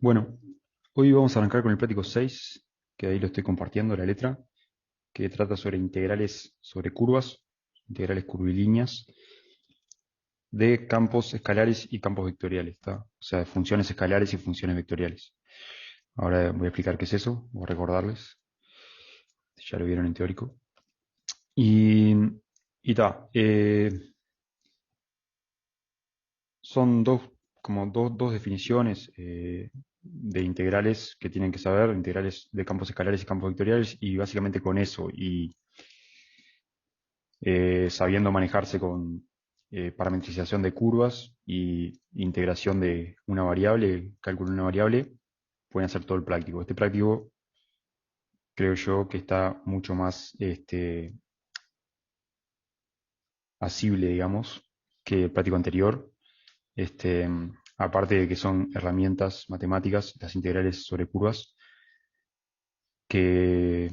Bueno, hoy vamos a arrancar con el práctico 6, que ahí lo estoy compartiendo, la letra, que trata sobre integrales sobre curvas, integrales curvilíneas, de campos escalares y campos vectoriales, ¿está? O sea, de funciones escalares y funciones vectoriales. Ahora voy a explicar qué es eso, voy a recordarles, ya lo vieron en teórico. Y ta, son dos definiciones de integrales que tienen que saber, integrales de campos escalares y campos vectoriales, y básicamente con eso, y sabiendo manejarse con parametrización de curvas y integración de una variable, cálculo de una variable, pueden hacer todo el práctico. Este práctico creo yo que está mucho más asible, digamos, que el práctico anterior. Este, Aparte de que son herramientas matemáticas, las integrales sobre curvas, que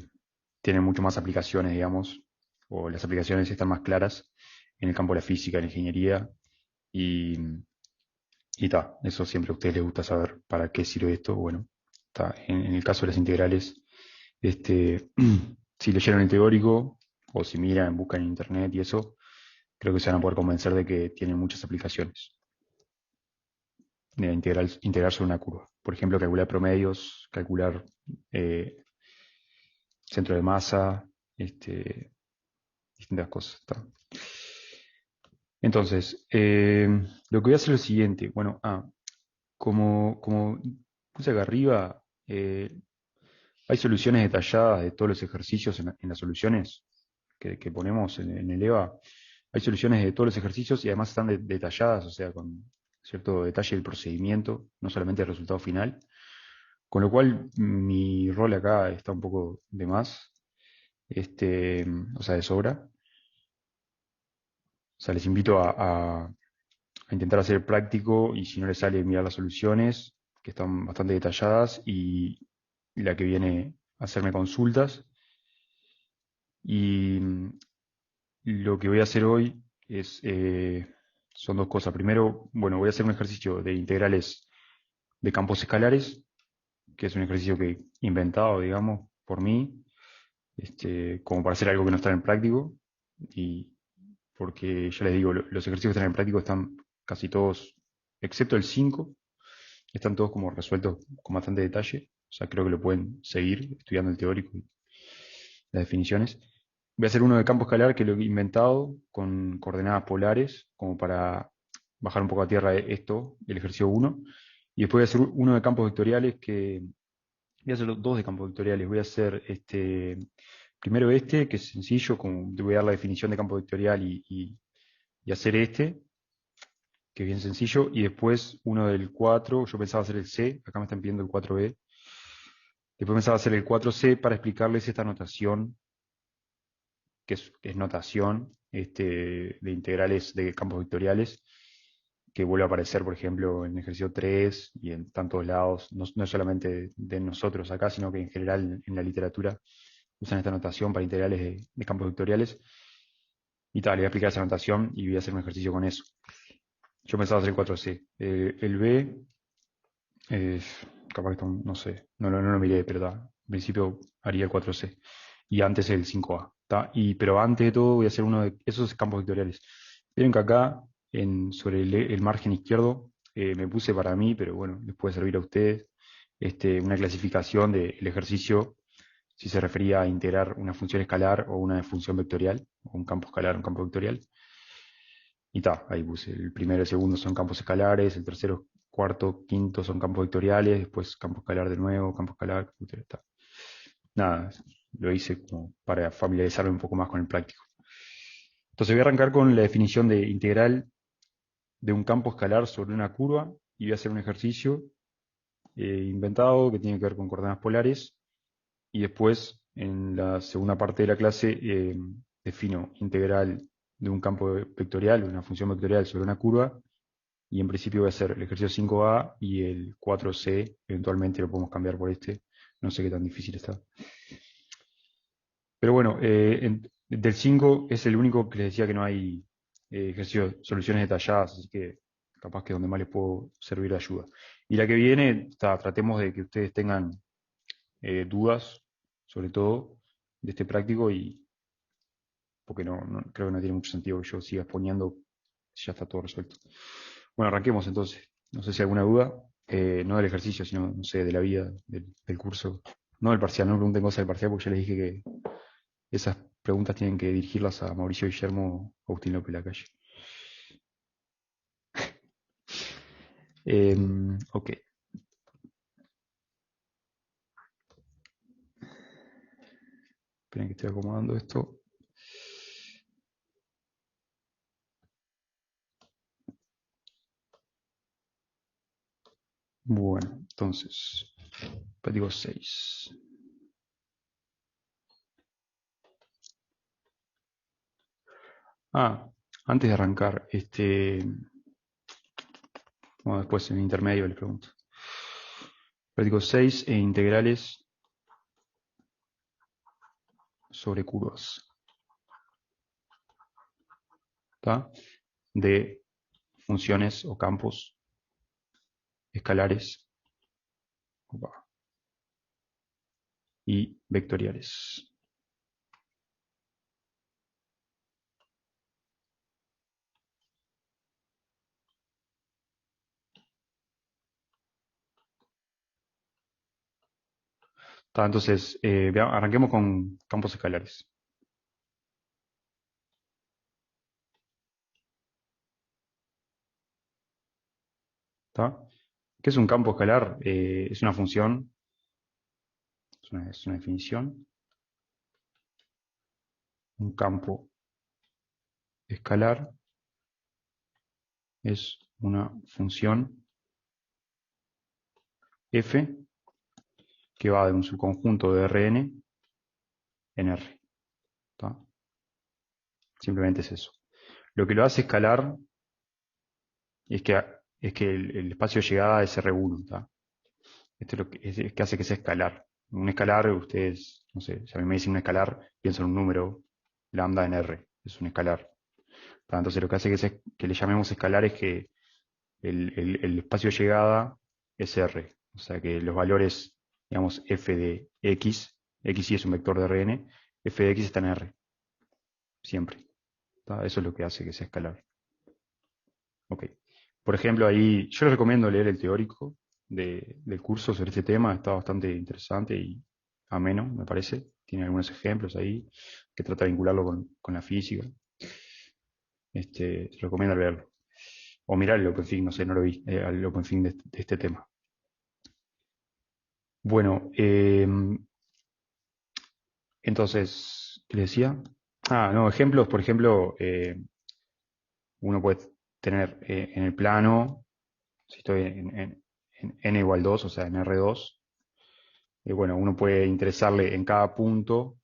tienen mucho más aplicaciones, digamos, o las aplicaciones están más claras en el campo de la física, la ingeniería, y, y ta, eso siempre a ustedes les gusta saber para qué sirve esto. Bueno, ta, en el caso de las integrales, este, si leyeron el teórico, o si miran, buscan en internet y eso, creo que se van a poder convencer de que tienen muchas aplicaciones de integrar sobre una curva. Por ejemplo, calcular promedios, calcular eh, centro de masa, distintas cosas. ¿Está? Entonces, lo que voy a hacer es lo siguiente. Bueno, como puse acá arriba, hay soluciones detalladas de todos los ejercicios en las soluciones que ponemos en el EVA. Hay soluciones de todos los ejercicios y además están detalladas, o sea, con cierto detalle del procedimiento, no solamente el resultado final. Con lo cual, mi rol acá está un poco de más, o sea, de sobra. O sea, les invito a intentar hacer el práctico y si no les sale, mirar las soluciones, que están bastante detalladas, y la que viene a hacerme consultas. Y lo que voy a hacer hoy son dos cosas. Primero, bueno, voy a hacer un ejercicio de integrales de campos escalares, que es un ejercicio que he inventado, digamos, por mí, como para hacer algo que no está en el práctico. Y porque ya les digo, los ejercicios que están en el práctico están casi todos, excepto el 5, están todos como resueltos con bastante detalle. O sea, creo que lo pueden seguir estudiando el teórico y las definiciones. Voy a hacer uno de campo escalar que lo he inventado con coordenadas polares, como para bajar un poco a tierra esto, el ejercicio uno. Y después voy a hacer uno de campos vectoriales que. Voy a hacer dos de campos vectoriales. Voy a hacer primero que es sencillo, como te voy a dar la definición de campo vectorial y hacer que es bien sencillo. Y después uno del 4. Yo pensaba hacer el C, acá me están pidiendo el 4B. Después pensaba hacer el 4C para explicarles esta notación, que es notación de integrales de campos vectoriales, que vuelve a aparecer, por ejemplo, en ejercicio 3 y en tantos lados, no solamente de nosotros acá, sino que en general en la literatura usan esta notación para integrales de campos vectoriales. Y tal, le voy a explicar esa notación y voy a hacer un ejercicio con eso. Yo pensaba hacer el 4C. El B, eh, capaz que no sé, no lo miré, pero en principio haría el 4C. Y antes el 5A. ¿Tá? Pero antes de todo voy a hacer uno de esos campos vectoriales. Vieron que acá, sobre el margen izquierdo, me puse para mí, pero bueno, les puede servir a ustedes, una clasificación del ejercicio, si se refería a integrar una función escalar o una función vectorial, o un campo escalar, un campo vectorial. Y ta, ahí puse. El primero y el segundo son campos escalares, el tercero, cuarto, quinto son campos vectoriales, después campo escalar de nuevo, campo escalar, campo vectorial, ta. Nada, lo hice como para familiarizarme un poco más con el práctico. Entonces voy a arrancar con la definición de integral de un campo escalar sobre una curva y voy a hacer un ejercicio inventado que tiene que ver con coordenadas polares y después en la segunda parte de la clase defino integral de un campo vectorial, una función vectorial sobre una curva y en principio voy a hacer el ejercicio 5A y el 4C, eventualmente lo podemos cambiar por no sé qué tan difícil está. Pero bueno, del 5 es el único que les decía que no hay soluciones detalladas, así que capaz que es donde más les puedo servir de ayuda. Y la que viene, tratemos de que ustedes tengan dudas, sobre todo, de este práctico, y porque creo que no tiene mucho sentido que yo siga exponiendo, ya está todo resuelto. Bueno, arranquemos entonces. No sé si hay alguna duda, no del ejercicio, sino, no sé, de la vida, del curso. No del parcial, no me pregunten cosas del parcial, porque ya les dije que esas preguntas tienen que dirigirlas a Mauricio Guillermo Agustín López Lacalle. Ok. Esperen que estoy acomodando esto. Bueno, entonces, práctico 6. Antes de arrancar, bueno, después en intermedio les pregunto. Práctico 6 e integrales sobre curvas. ¿Está? De funciones o campos escalares y vectoriales. ¿Está? Entonces, arranquemos con campos escalares. ¿Está? ¿Qué es un campo escalar? Es una función, es una definición. Un campo escalar es una función f que va de un subconjunto de Rn en R. ¿Está? Simplemente es eso. Lo que lo hace escalar es que el espacio de llegada es R1. ¿Está? Esto es que hace que sea escalar. Un escalar, ustedes, no sé, si a mí me dicen un escalar, pienso en un número lambda en R. Es un escalar. ¿Está? Entonces lo que hace que le llamemos escalar es que el espacio de llegada es R. O sea que los valores, digamos, f de x, x y es un vector de Rn, f de x está en R. Siempre. ¿Está? Eso es lo que hace que sea escalar. Ok. Por ejemplo, ahí yo les recomiendo leer el teórico del curso sobre este tema. Está bastante interesante y ameno, me parece. Tiene algunos ejemplos ahí que trata de vincularlo con la física. Recomiendo leerlo. O mirar el OpenFIG, no sé, no lo vi, el OpenFIG de este tema. Bueno, entonces, ¿qué le decía? No, ejemplos, por ejemplo, uno puede tener en el plano, si estoy en n igual 2, o sea, en R2, bueno, uno puede interesarle en cada punto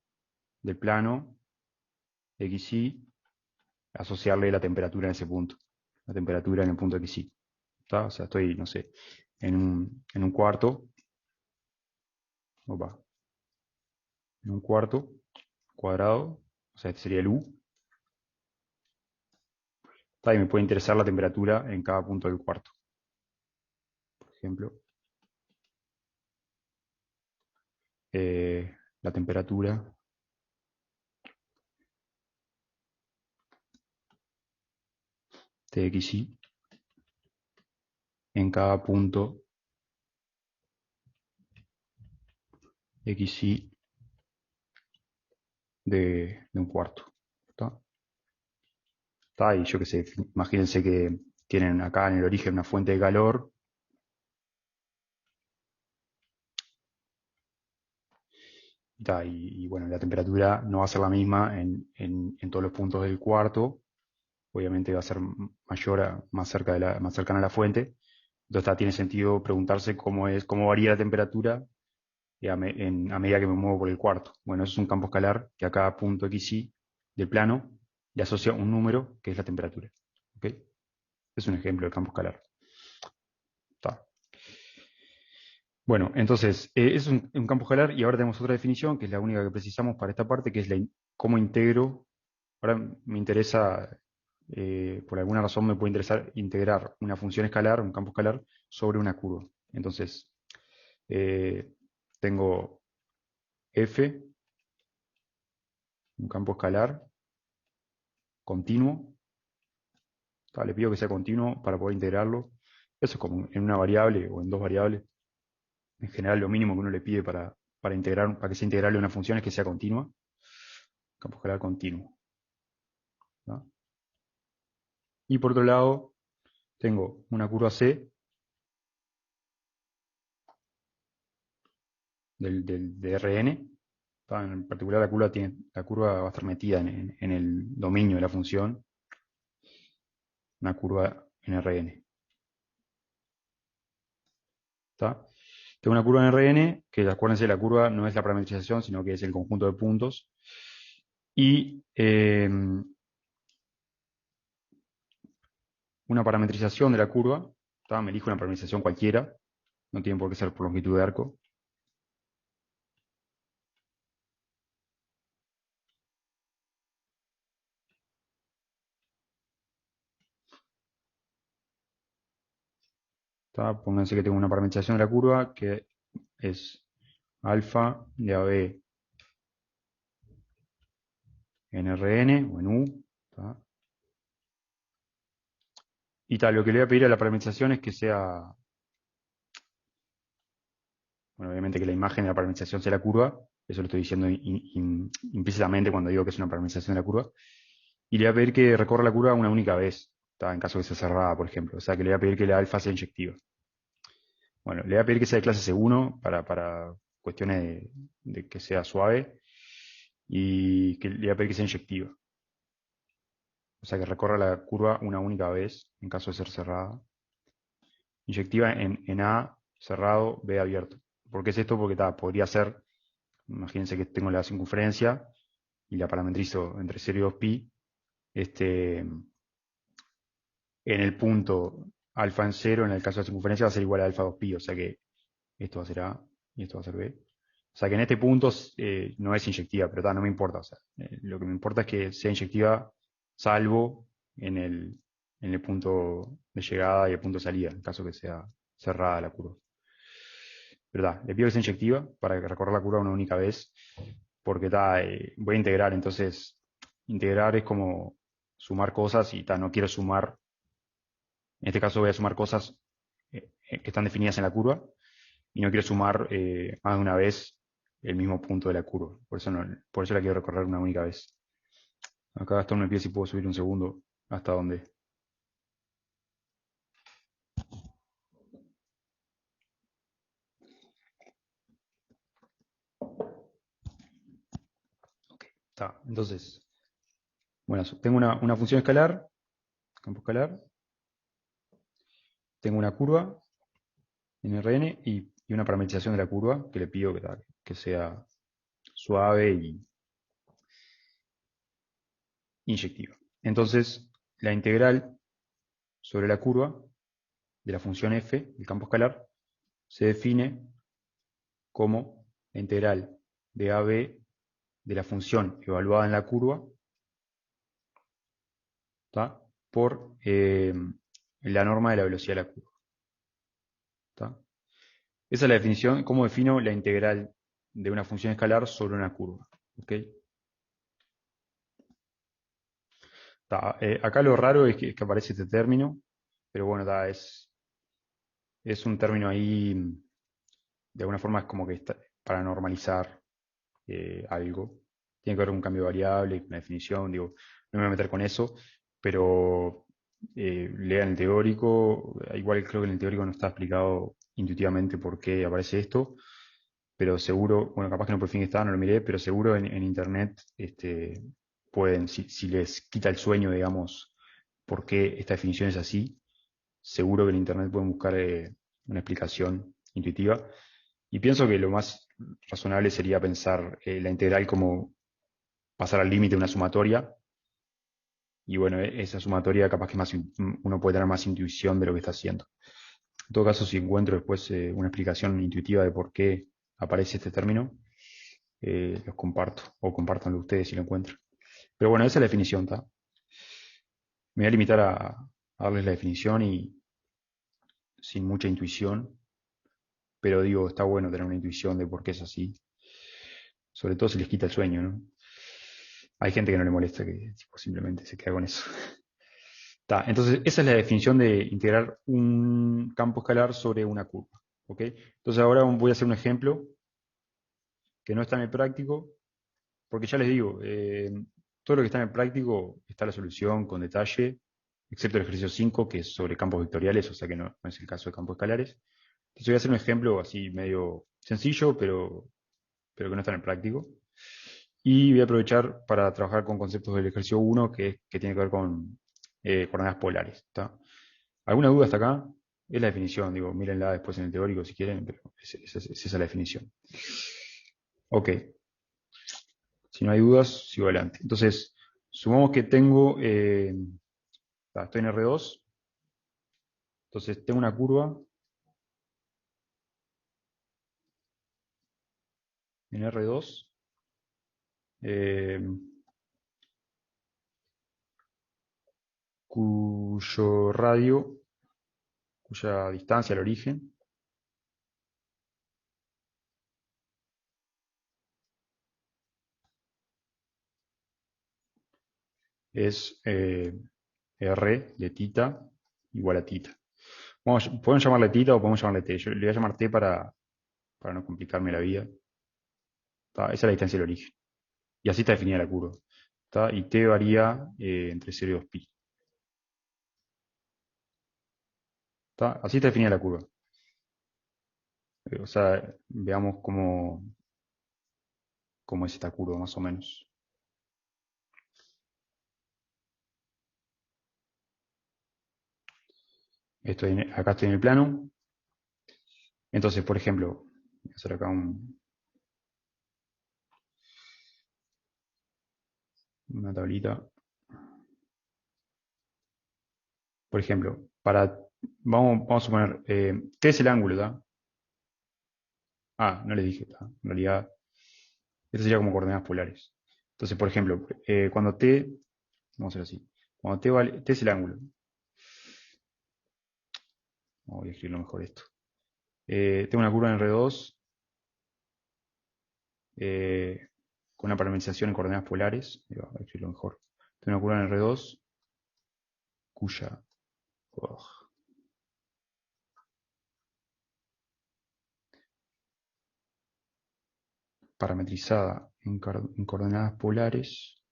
del plano, XY, asociarle la temperatura en ese punto, la temperatura en el punto XY. ¿Está? O sea, estoy, no sé, en un cuarto, opa, en un cuarto cuadrado, o sea, este sería el U, ¿está? Y me puede interesar la temperatura en cada punto del cuarto. Por ejemplo, la temperatura TXY en cada punto XY de un cuarto. ¿Está? ¿Está? Y yo qué sé, imagínense que tienen acá en el origen una fuente de calor. ¿Está? Y bueno, la temperatura no va a ser la misma en todos los puntos del cuarto. Obviamente va a ser mayor, más cercana a la fuente. Entonces tiene sentido preguntarse cómo varía la temperatura a medida que me muevo por el cuarto. Bueno, eso es un campo escalar que a cada punto XY del plano le asocia un número que es la temperatura. ¿Ok? Es un ejemplo de campo escalar. Está. Bueno, entonces, es un campo escalar y ahora tenemos otra definición, que es la única que precisamos para esta parte, que es cómo integro. Ahora me interesa por alguna razón me puede interesar integrar una función escalar, un campo escalar, sobre una curva. Entonces, tengo f, un campo escalar continuo. Le pido que sea continuo para poder integrarlo. Eso es como en una variable o en dos variables. En general, lo mínimo que uno le pide para integrar, para que sea integrable una función es que sea continua. Campo escalar continuo. ¿No? Y por otro lado, tengo una curva C de Rn. En particular, la curva va a estar metida en el dominio de la función, una curva en Rn. ¿Está? Tengo una curva en Rn, que acuérdense, la curva no es la parametrización, sino que es el conjunto de puntos. Y una parametrización de la curva, ¿está? Me elijo una parametrización cualquiera, no tiene por qué ser por longitud de arco. ¿Está? Pónganse que tengo una parametrización de la curva que es alfa de AB en Rn o en U. ¿Está? Y tal, lo que le voy a pedir a la parametrización es que sea, bueno, obviamente que la imagen de la parametrización sea la curva, eso lo estoy diciendo implícitamente cuando digo que es una parametrización de la curva, y le voy a pedir que recorra la curva una única vez, ¿está? En caso de que sea cerrada, por ejemplo, o sea que le voy a pedir que la alfa sea inyectiva. Bueno, le voy a pedir que sea de clase C1 para cuestiones de que sea suave, y que le voy a pedir que sea inyectiva. O sea que recorra la curva una única vez, en caso de ser cerrada. Inyectiva en A cerrado, B abierto. ¿Por qué es esto? Porque podría ser, imagínense que tengo la circunferencia y la parametrizo entre 0 y 2pi, en el punto alfa en 0, en el caso de la circunferencia, va a ser igual a alfa 2pi, o sea que esto va a ser A y esto va a ser B. O sea que en este punto no es inyectiva, pero no me importa. O sea, lo que me importa es que sea inyectiva salvo en el punto de llegada y el punto de salida, en caso que sea cerrada la curva. ¿Verdad? Le pido que sea inyectiva para recorrer la curva una única vez, porque voy a integrar, entonces integrar es como sumar cosas y no quiero sumar, en este caso voy a sumar cosas que están definidas en la curva y no quiero sumar más de una vez el mismo punto de la curva, por eso la quiero recorrer una única vez. Acá Gastón me pide si puedo subir un segundo hasta donde. Okay, está. Entonces, bueno, tengo una función escalar, campo escalar, tengo una curva en Rn y una parametrización de la curva que le pido que sea suave y inyectiva. Entonces, la integral sobre la curva de la función f, el campo escalar, se define como la integral de AB de la función evaluada en la curva, ¿tá? Por la norma de la velocidad de la curva. ¿Tá? Esa es la definición, cómo defino la integral de una función escalar sobre una curva. ¿Okay? Acá lo raro es que aparece este término, pero bueno, es un término ahí, de alguna forma es como que está para normalizar algo. Tiene que haber un cambio de variable, una definición, digo, no me voy a meter con eso, pero lean el teórico, igual creo que en el teórico no está explicado intuitivamente por qué aparece esto, pero seguro, bueno, capaz que no por fin está, no lo miré, pero seguro en internet pueden, si les quita el sueño, digamos, por qué esta definición es así, seguro que en internet pueden buscar una explicación intuitiva. Y pienso que lo más razonable sería pensar la integral como pasar al límite de una sumatoria. Y bueno, esa sumatoria capaz que uno puede tener más intuición de lo que está haciendo. En todo caso, si encuentro después una explicación intuitiva de por qué aparece este término, los comparto, o compártanlo ustedes si lo encuentran. Pero bueno, esa es la definición, ¿está? Me voy a limitar a darles la definición y sin mucha intuición, pero digo, está bueno tener una intuición de por qué es así, sobre todo si les quita el sueño, ¿no? Hay gente que no le molesta, que tipo, simplemente se queda con eso. Entonces, esa es la definición de integrar un campo escalar sobre una curva. ¿Ok? Entonces, ahora voy a hacer un ejemplo que no está en el práctico, porque ya les digo, todo lo que está en el práctico está la solución con detalle, excepto el ejercicio 5, que es sobre campos vectoriales, o sea que no es el caso de campos escalares. Entonces, voy a hacer un ejemplo así medio sencillo, pero que no está en el práctico. Y voy a aprovechar para trabajar con conceptos del ejercicio 1 que tiene que ver con coordenadas polares. ¿Está? ¿Alguna duda hasta acá? Es la definición, digo, mírenla después en el teórico si quieren, pero esa es la definición. Ok, si no hay dudas, sigo adelante. Entonces, sumamos que tengo, estoy en R2, entonces tengo una curva en R2, eh, cuyo radio, cuya distancia al origen es R de tita igual a tita. Podemos llamarle tita o podemos llamarle t. Yo le voy a llamar t para no complicarme la vida. Esa es la distancia del origen. Y así está definida la curva. Y t varía entre 0 y 2pi. Así está definida la curva. O sea, veamos cómo es esta curva más o menos. Acá estoy en el plano. Entonces, por ejemplo, voy a hacer acá una tablita. Por ejemplo, vamos a suponer, t es el ángulo, ¿verdad? No les dije, en realidad, esto sería como coordenadas polares. Entonces, por ejemplo, cuando t, vamos a hacer así, cuando t es el ángulo. Voy a escribirlo mejor esto. Tengo una curva en R2 con una parametrización en coordenadas polares. Voy a escribirlo mejor. Tengo una curva en R2 cuya parametrizada en coordenadas polares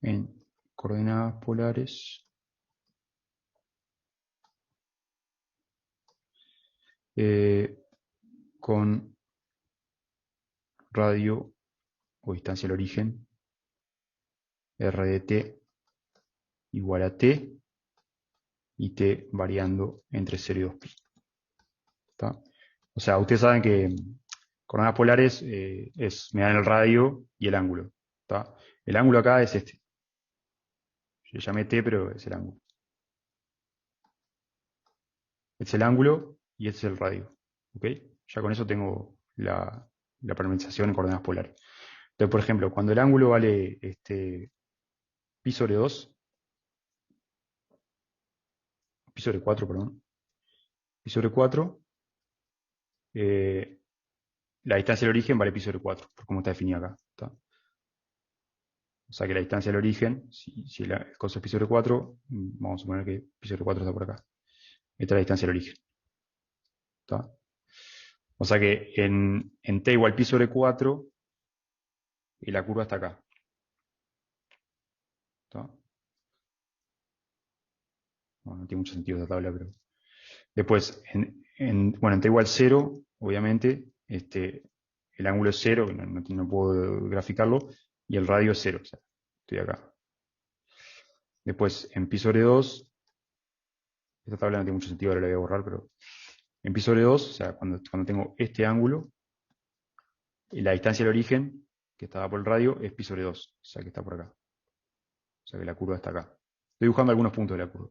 en coordenadas polares con radio o distancia al origen r de t igual a t y t variando entre 0 y 2pi. ¿Está? O sea, ustedes saben que coordenadas polares me dan el radio y el ángulo. ¿Está? El ángulo acá es este. Yo llamé t, pero es el ángulo. Este es el ángulo y este es el radio. ¿Ok? Ya con eso tengo la parametrización en coordenadas polares. Entonces, por ejemplo, cuando el ángulo vale pi sobre 2, pi sobre 4, perdón, pi sobre 4, eh, la distancia del origen vale pi sobre 4, por cómo está definida acá. ¿Está? O sea que la distancia del origen, si el coso es pi sobre 4, vamos a suponer que pi sobre 4 está por acá. Esta es la distancia del origen. ¿Está? O sea que en t igual pi sobre 4, y la curva está acá. ¿Está? Bueno, no tiene mucho sentido esta tabla, pero... Después, bueno, en t igual 0, obviamente, el ángulo es 0, no puedo graficarlo, y el radio es 0, o sea, estoy acá. Después, en pi sobre 2, esta tabla no tiene mucho sentido, ahora la voy a borrar, pero en pi sobre 2, o sea, cuando tengo este ángulo, y la distancia del origen, que estaba por el radio, es pi sobre 2, o sea, que está por acá. O sea, que la curva está acá. Estoy dibujando algunos puntos de la curva.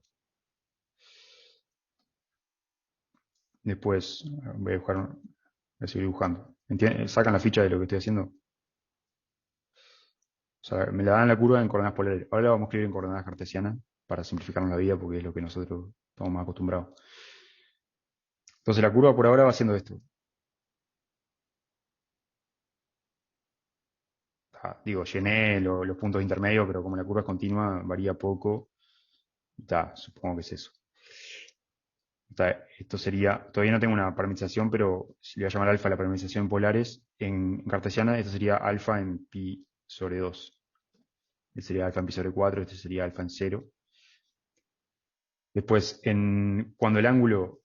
Después, voy a seguir dibujando. ¿Sacan la ficha de lo que estoy haciendo? O sea, me la dan la curva en coordenadas polares. Ahora la vamos a escribir en coordenadas cartesianas para simplificarnos la vida porque es lo que nosotros estamos más acostumbrados. Entonces la curva por ahora va haciendo esto. Digo, llené los puntos intermedios, pero como la curva es continua, varía poco. Supongo que es eso. Esto sería, todavía no tengo una parametrización, pero si le voy a llamar alfa a la parametrización en polares, en cartesiana esto sería alfa en pi sobre 2. Este sería alfa en pi sobre 4, este sería alfa en 0. Después, cuando el ángulo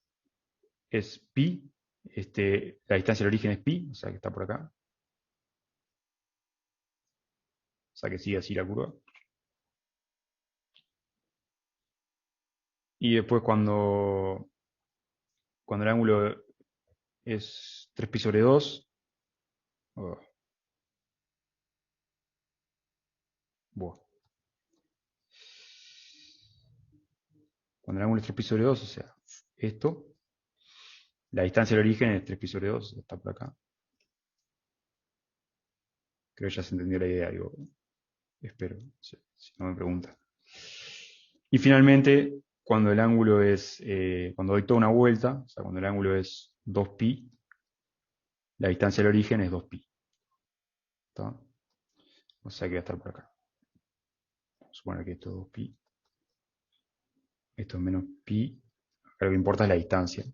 es pi, la distancia del origen es pi, o sea que está por acá. O sea que sigue así la curva. Y después cuando el ángulo es 3 pi sobre 2, oh, buah. Cuando el ángulo es 3 pi sobre 2, o sea, esto, la distancia del origen es 3 pi sobre 2, está por acá. Creo que ya se entendió la idea, digo, espero, si no me pregunta. Y finalmente, cuando el ángulo es, cuando doy toda una vuelta, o sea, cuando el ángulo es 2pi, la distancia del origen es 2pi. ¿Está? O sea que va a estar por acá. Vamos a suponer que esto es 2pi. Esto es menos pi. Acá lo que importa es la distancia.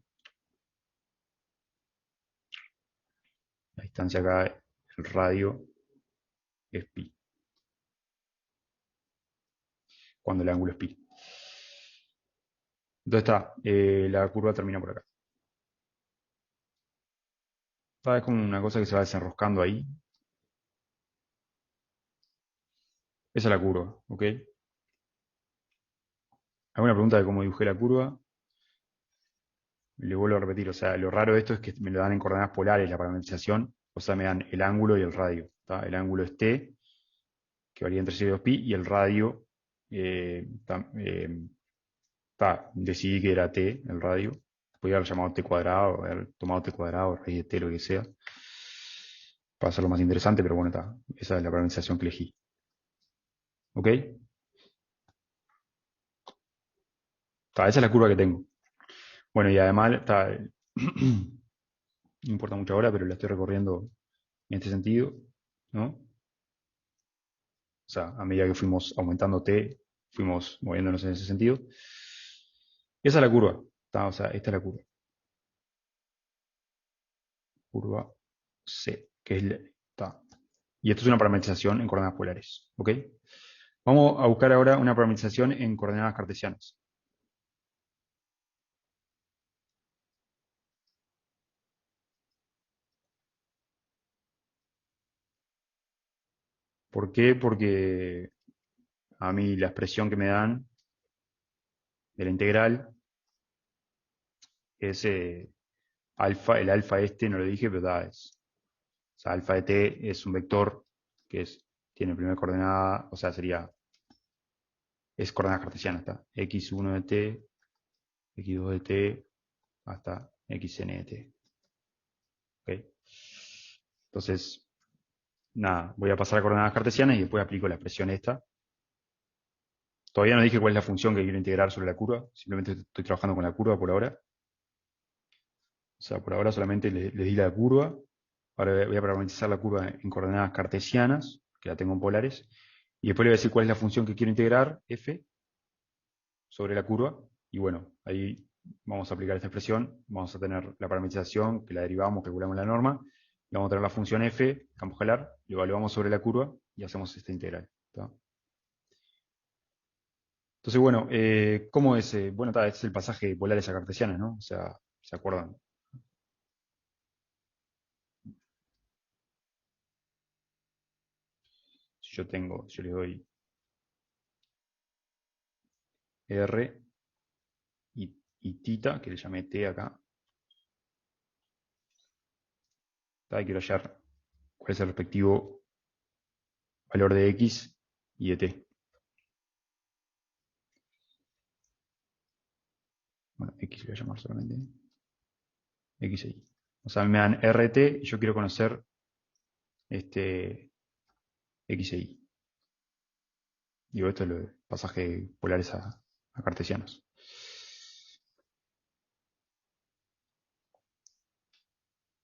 La distancia acá, el radio, es pi. Cuando el ángulo es pi. Entonces está, la curva termina por acá. Es como una cosa que se va desenroscando ahí. Esa es la curva, ¿ok? ¿Alguna pregunta de cómo dibujé la curva? Le vuelvo a repetir, o sea, lo raro de esto es que me lo dan en coordenadas polares la parametrización, o sea, me dan el ángulo y el radio. ¿Tá? El ángulo es t, que varía entre 0 y 2pi, y el radio, decidí que era t, el radio. Podría haber llamado t cuadrado, haber tomado t cuadrado, raíz de t, lo que sea, para hacerlo más interesante, pero bueno, esa es la parametrización que elegí. ¿Ok? Esa es la curva que tengo. Bueno, y además, no importa mucho ahora, pero la estoy recorriendo en este sentido, ¿no? O sea, a medida que fuimos aumentando T, fuimos moviéndonos en ese sentido. Esa es la curva. O sea, esta es la curva. Curva C, que es y esto es una parametrización en coordenadas polares. ¿Ok? Vamos a buscar ahora una parametrización en coordenadas cartesianas. ¿Por qué? Porque a mí la expresión que me dan de la integral es alfa, el alfa no lo dije, pero o sea, alfa de t es un vector que tiene primera coordenada, o sea, es coordenadas cartesianas, ¿está? x1 de t, x2 de t, hasta xn de t. ¿Ok? Entonces, nada, voy a pasar a coordenadas cartesianas y después aplico la expresión esta. Todavía no dije cuál es la función que quiero integrar sobre la curva, simplemente estoy trabajando con la curva por ahora. O sea, por ahora solamente le di la curva. Ahora voy a parametrizar la curva en coordenadas cartesianas, que la tengo en polares. Y después le voy a decir cuál es la función que quiero integrar, f, sobre la curva. Y bueno, ahí vamos a aplicar esta expresión. Vamos a tener la parametrización, que la derivamos, calculamos la norma. Y vamos a tener la función f, campo escalar, lo evaluamos sobre la curva y hacemos esta integral. ¿Tá? Entonces, bueno, ¿cómo es? Bueno, este es el pasaje de polares a cartesianas, ¿no? O sea, ¿se acuerdan? Si yo le doy R y tita, que le llamé T acá, y quiero hallar cuál es el respectivo valor de X y de T. Bueno, X lo voy a llamar solamente X e Y. O sea, me dan RT y yo quiero conocer X e Y. Digo, esto es lo de pasaje polares a cartesianos.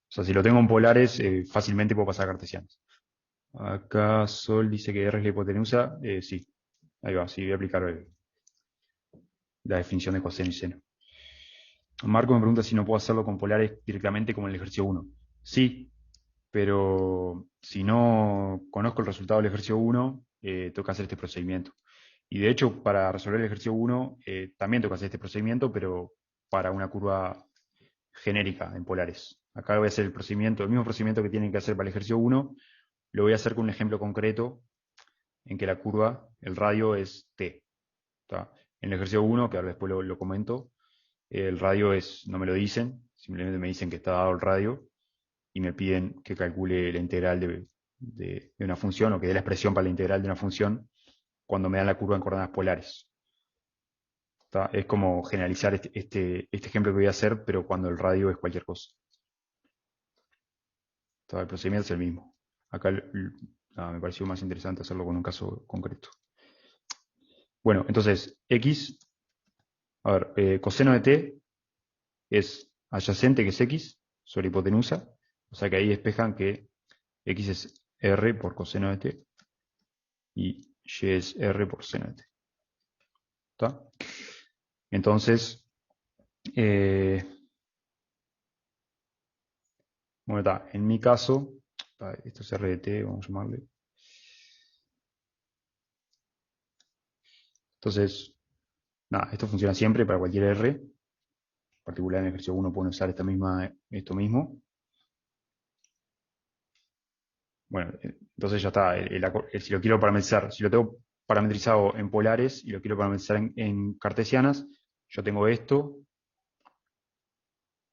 O sea, si lo tengo en polares, fácilmente puedo pasar a cartesianos. Acá Sol dice que R es la hipotenusa. Sí, ahí va, sí, voy a aplicar la definición de coseno y seno. Marco me pregunta si no puedo hacerlo con polares directamente como en el ejercicio 1. Sí, pero si no conozco el resultado del ejercicio 1, tengo que hacer este procedimiento. Y de hecho, para resolver el ejercicio 1, también tengo que hacer este procedimiento, pero para una curva genérica en polares. Acá voy a hacer el mismo procedimiento que tienen que hacer para el ejercicio 1, lo voy a hacer con un ejemplo concreto en que la curva, el radio es t. ¿Tá? En el ejercicio 1, que ahora después lo comento, el radio es, no me lo dicen, simplemente me dicen que está dado el radio y me piden que calcule la integral de una función o que dé la expresión para la integral de una función cuando me dan la curva en coordenadas polares. ¿Tá? Es como generalizar este ejemplo que voy a hacer, pero cuando el radio es cualquier cosa. ¿Tá? El procedimiento es el mismo. Acá me pareció más interesante hacerlo con un caso concreto. Bueno, entonces, x, a ver, coseno de t es adyacente, que es x, sobre hipotenusa. O sea que ahí despejan que x es r por coseno de t y y es r por seno de t. ¿Está? Entonces, bueno, está. En mi caso, esto es r de t, vamos a llamarle. Entonces, nada, esto funciona siempre para cualquier r. En particular en el ejercicio 1 pueden usar esto mismo. Bueno, entonces ya está. Si lo quiero parametrizar, si lo tengo parametrizado en polares y lo quiero parametrizar en cartesianas, yo tengo esto,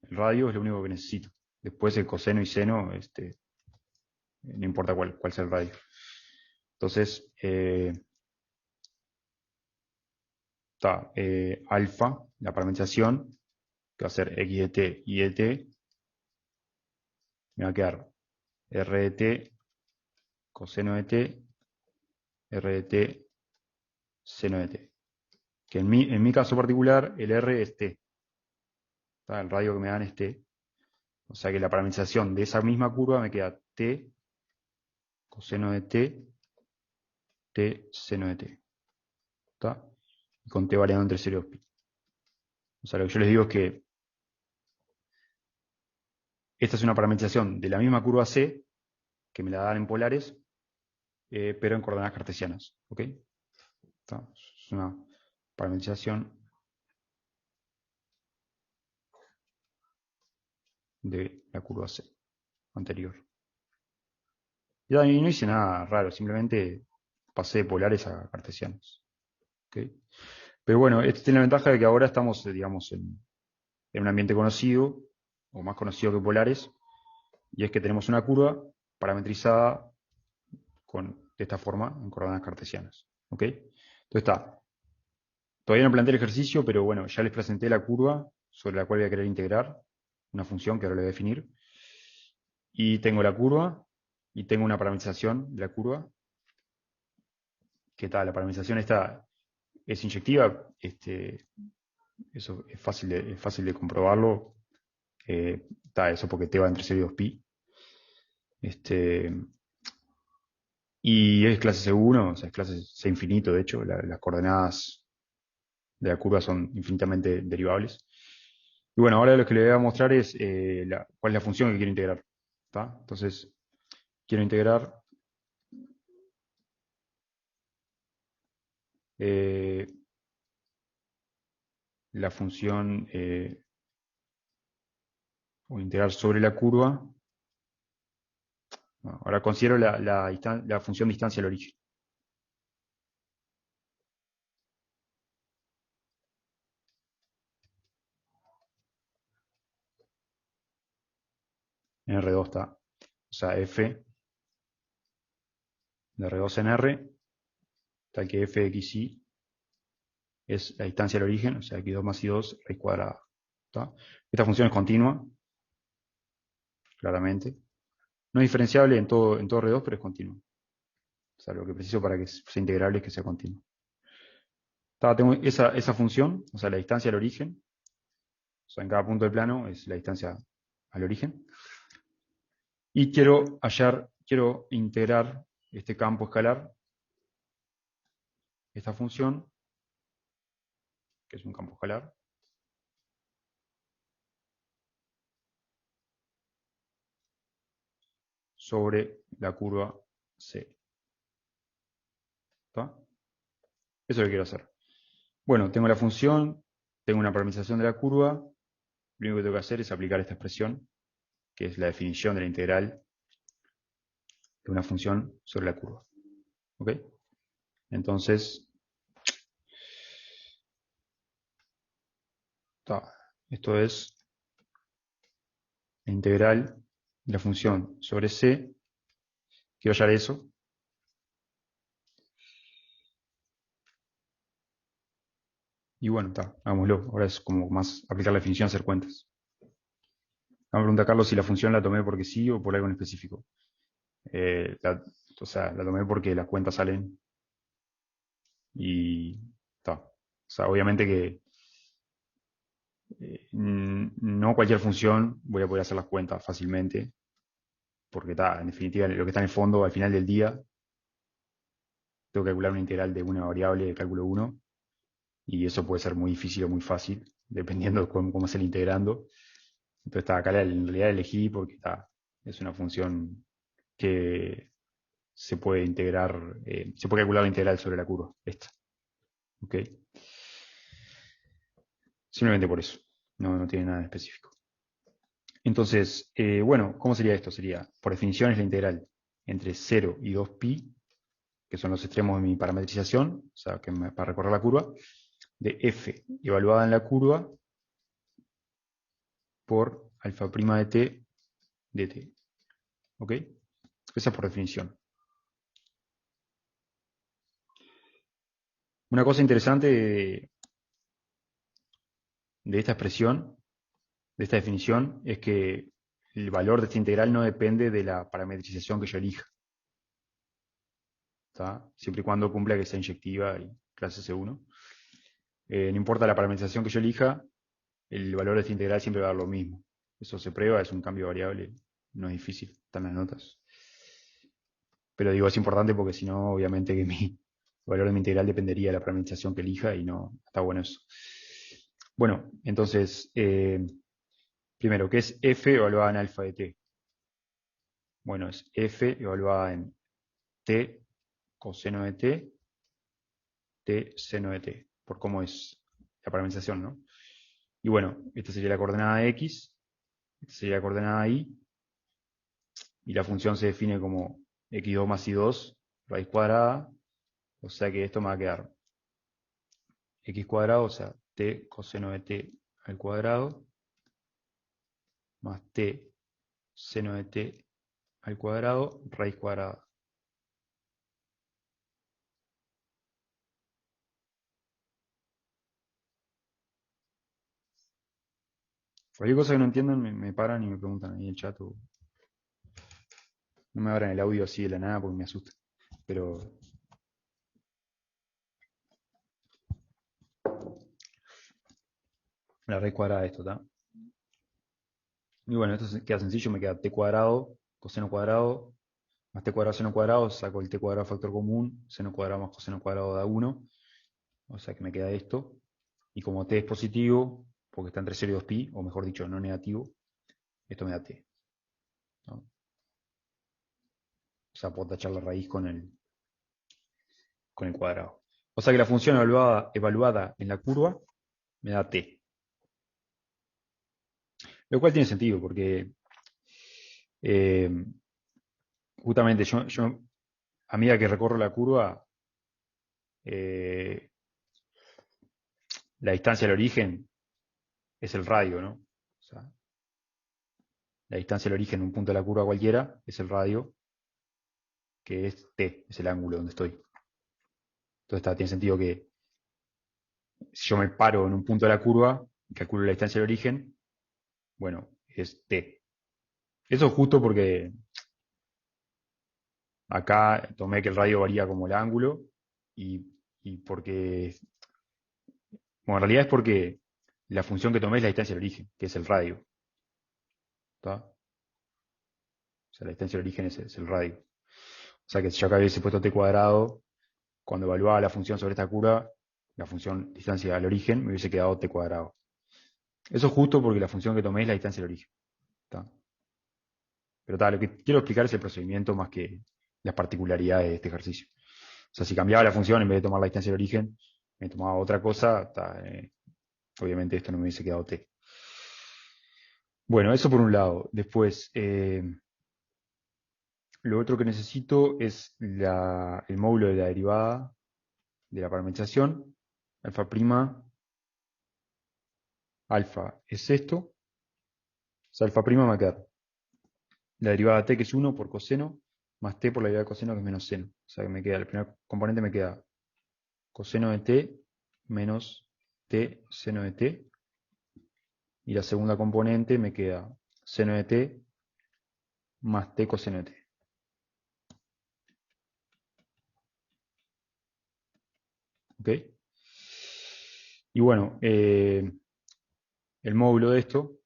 el radio es lo único que necesito. Después el coseno y seno, no importa cuál sea el radio. Entonces, está alfa, la parametrización, que va a ser x de t y de t, me va a quedar r de t, coseno de t, r de t, seno de t. Que en mi caso particular, el r es t. ¿Está? El radio que me dan es t. O sea que la parametrización de esa misma curva me queda t, coseno de t, t, seno de t. ¿Está? Y con t variando entre 0 y 2pi. O sea, lo que yo les digo es que esta es una parametrización de la misma curva C, que me la dan en polares, pero en coordenadas cartesianas. ¿Ok? ¿Está? Es una parametrización de la curva C anterior. Y no hice nada raro, simplemente pasé de polares a cartesianos. ¿Ok? Pero bueno, esto tiene la ventaja de que ahora estamos, digamos, en un ambiente conocido, o más conocido que polares, y es que tenemos una curva parametrizada de esta forma en coordenadas cartesianas. ¿Ok? Entonces está. Todavía no planteé el ejercicio, pero bueno, ya les presenté la curva sobre la cual voy a querer integrar, una función que ahora le voy a definir. Y tengo la curva, y tengo una parametrización de la curva. ¿Qué tal? La parametrización esta es inyectiva, eso es fácil de comprobarlo. Eso porque t va entre 0 y 2pi. Y es clase C1, o sea, es clase C infinito, de hecho, las coordenadas de la curva son infinitamente derivables. Y bueno, ahora lo que le voy a mostrar es cuál es la función que quiero integrar. ¿Tá? Entonces, quiero integrar la función, o integrar sobre la curva. Bueno, ahora considero la función distancia al origen. En R2 está, o sea, f de R2 en R, tal que f de xy es la distancia al origen, o sea, x2 más y2 raíz cuadrada. ¿Tá? Esta función es continua, claramente. No es diferenciable en todo R2, pero es continua. O sea, lo que preciso para que sea integrable es que sea continua. Tengo esa función, o sea, la distancia al origen, o sea, en cada punto del plano es la distancia al origen. Y quiero integrar este campo escalar, esta función, que es un campo escalar, sobre la curva C. ¿Está? Eso es lo que quiero hacer. Bueno, tengo la función, tengo una parametrización de la curva, lo único que tengo que hacer es aplicar esta expresión, que es la definición de la integral de una función sobre la curva. ¿Ok? Entonces, esto es la integral de la función sobre C. Quiero hallar eso. Y bueno, hagámoslo. Ahora es como más aplicar la definición, hacer cuentas. Me pregunta Carlos si la función la tomé porque sí o por algo en específico. O sea, la tomé porque las cuentas salen y está. O sea, obviamente que no cualquier función voy a poder hacer las cuentas fácilmente, porque en definitiva lo que está en el fondo al final del día, tengo que calcular una integral de una variable de cálculo 1 y eso puede ser muy difícil o muy fácil, dependiendo de cómo se le integrando. Entonces acá en realidad elegí porque es una función que se puede integrar, se puede calcular la integral sobre la curva, esta. ¿Ok? Simplemente por eso, no tiene nada específico. Entonces, bueno, ¿cómo sería esto? Sería, por definición, es la integral entre 0 y 2pi, que son los extremos de mi parametrización, o sea, para recorrer la curva, de f evaluada en la curva por alfa prima de t dt. ¿Ok? Esa es por definición. Una cosa interesante de esta expresión, de esta definición, es que el valor de esta integral no depende de la parametrización que yo elija. ¿Está? Siempre y cuando cumpla que sea inyectiva y clase C1. No importa la parametrización que yo elija, el valor de esta integral siempre va a dar lo mismo. Eso se prueba, es un cambio de variable, no es difícil, están las notas. Pero digo, es importante porque si no, obviamente que el valor de mi integral dependería de la parametrización que elija y no está bueno eso. Bueno, entonces, primero, ¿qué es f evaluada en alfa de t? Bueno, es f evaluada en t coseno de t seno de t, por cómo es la parametrización, ¿no? Y bueno, esta sería la coordenada x, esta sería la coordenada y la función se define como x2 más y2, raíz cuadrada, o sea que esto me va a quedar x cuadrado, o sea, t coseno de t al cuadrado, más t seno de t al cuadrado, raíz cuadrada. Cualquier cosa que no entiendan me paran y me preguntan ahí en el chat. No me abran el audio así de la nada porque me asusta. Pero la raíz cuadrada de esto, ¿está? Y bueno, esto queda sencillo, me queda t cuadrado, coseno cuadrado, más t cuadrado, seno cuadrado, saco el t cuadrado factor común, seno cuadrado más coseno cuadrado da 1, o sea que me queda esto. Y como t es positivo, porque está entre 0 y 2pi, o mejor dicho, no negativo, esto me da t, ¿no? O sea, puedo tachar la raíz con el cuadrado. O sea que la función evaluada en la curva me da t. Lo cual tiene sentido, porque eh, justamente yo, a medida que recorro la curva, eh, la distancia al origen es el radio, ¿no? O sea, la distancia al origen en un punto de la curva cualquiera es el radio, que es t, es el ángulo donde estoy. Entonces tiene sentido que si yo me paro en un punto de la curva y calculo la distancia al origen, bueno, es t. Eso es justo porque acá tomé que el radio varía como el ángulo y porque Bueno, en realidad es porque la función que tomé es la distancia del origen, que es el radio. ¿Está? O sea, la distancia del origen es el radio. O sea que si yo acá hubiese puesto t cuadrado, cuando evaluaba la función sobre esta curva, la función distancia al origen, me hubiese quedado t cuadrado. Eso es justo porque la función que tomé es la distancia al origen. ¿Está? Pero lo que quiero explicar es el procedimiento más que las particularidades de este ejercicio. O sea, si cambiaba la función en vez de tomar la distancia del origen, me tomaba otra cosa, obviamente esto no me hubiese quedado t. Bueno, eso por un lado. Después, lo otro que necesito es el módulo de la derivada de la parametrización. Alfa prima, alfa es esto. O sea, alfa prima me va a quedar la derivada de t, que es 1 por coseno, más t por la derivada de coseno, que es menos seno. O sea, que me queda, el primer componente me queda coseno de t menos t seno de t. Y la segunda componente me queda seno de t más t coseno de t. ¿Ok? Y bueno, el módulo de esto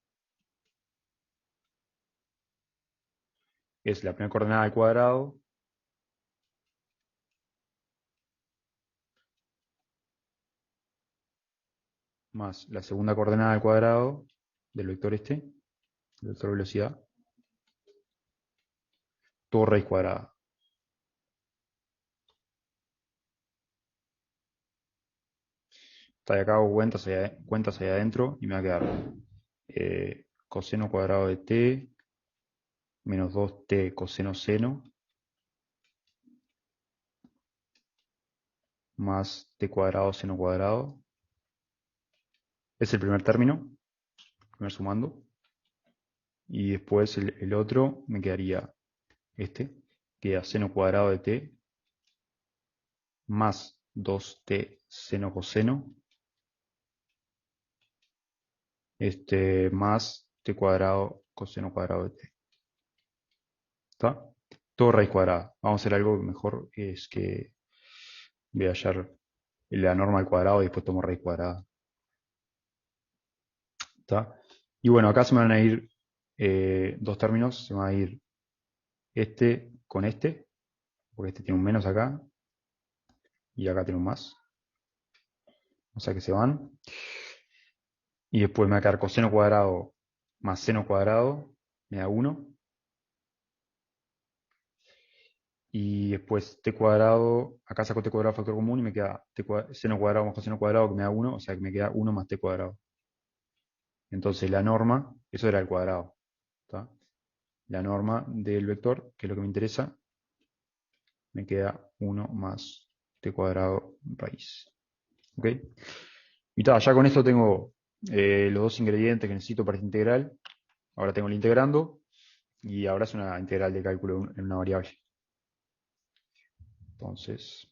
es la primera coordenada al cuadrado más la segunda coordenada al cuadrado del vector este, del vector velocidad, todo raíz cuadrada. Está de acá, hago cuentas allá adentro y me va a quedar coseno cuadrado de t menos 2t coseno seno más t cuadrado seno cuadrado. Es el primer término, primer sumando. Y después el otro me quedaría este, queda seno cuadrado de t más 2t seno coseno más t cuadrado coseno cuadrado de t. ¿Está? Todo raíz cuadrada. Vamos a hacer algo mejor, que es que voy a hallar la norma al cuadrado y después tomo raíz cuadrada. ¿Está? Y bueno, acá se me van a ir dos términos, se me va a ir este con este, porque este tiene un menos acá, y acá tiene un más. O sea que se van. Y después me va a quedar coseno cuadrado más seno cuadrado, me da 1. Y después t cuadrado, acá saco t cuadrado factor común y me queda seno cuadrado más coseno cuadrado, que me da 1, o sea que me queda 1 más t cuadrado. Entonces la norma, eso era el cuadrado. ¿Está? La norma del vector, que es lo que me interesa, me queda 1 más t cuadrado raíz. ¿Ok? Y ya con esto tengo los dos ingredientes que necesito para esta integral. Ahora tengo el integrando y ahora es una integral de cálculo en una variable. Entonces,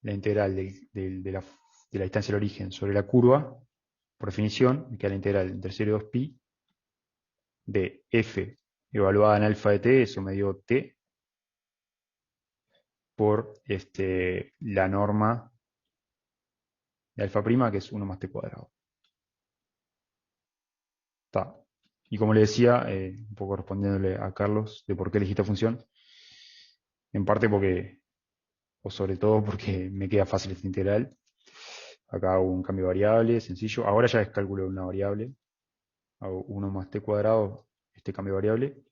la integral de la distancia del origen sobre la curva, por definición, me queda la integral entre 0 y 2pi de f evaluada en alfa de t, eso me dio t, por la norma de alfa prima, que es 1 más t cuadrado. Está. Y como le decía, un poco respondiéndole a Carlos de por qué elegí esta función, en parte porque, o sobre todo porque me queda fácil esta integral. Acá hago un cambio de variable, sencillo. Ahora ya es cálculo de una variable. Hago 1 más t cuadrado, este cambio de variable.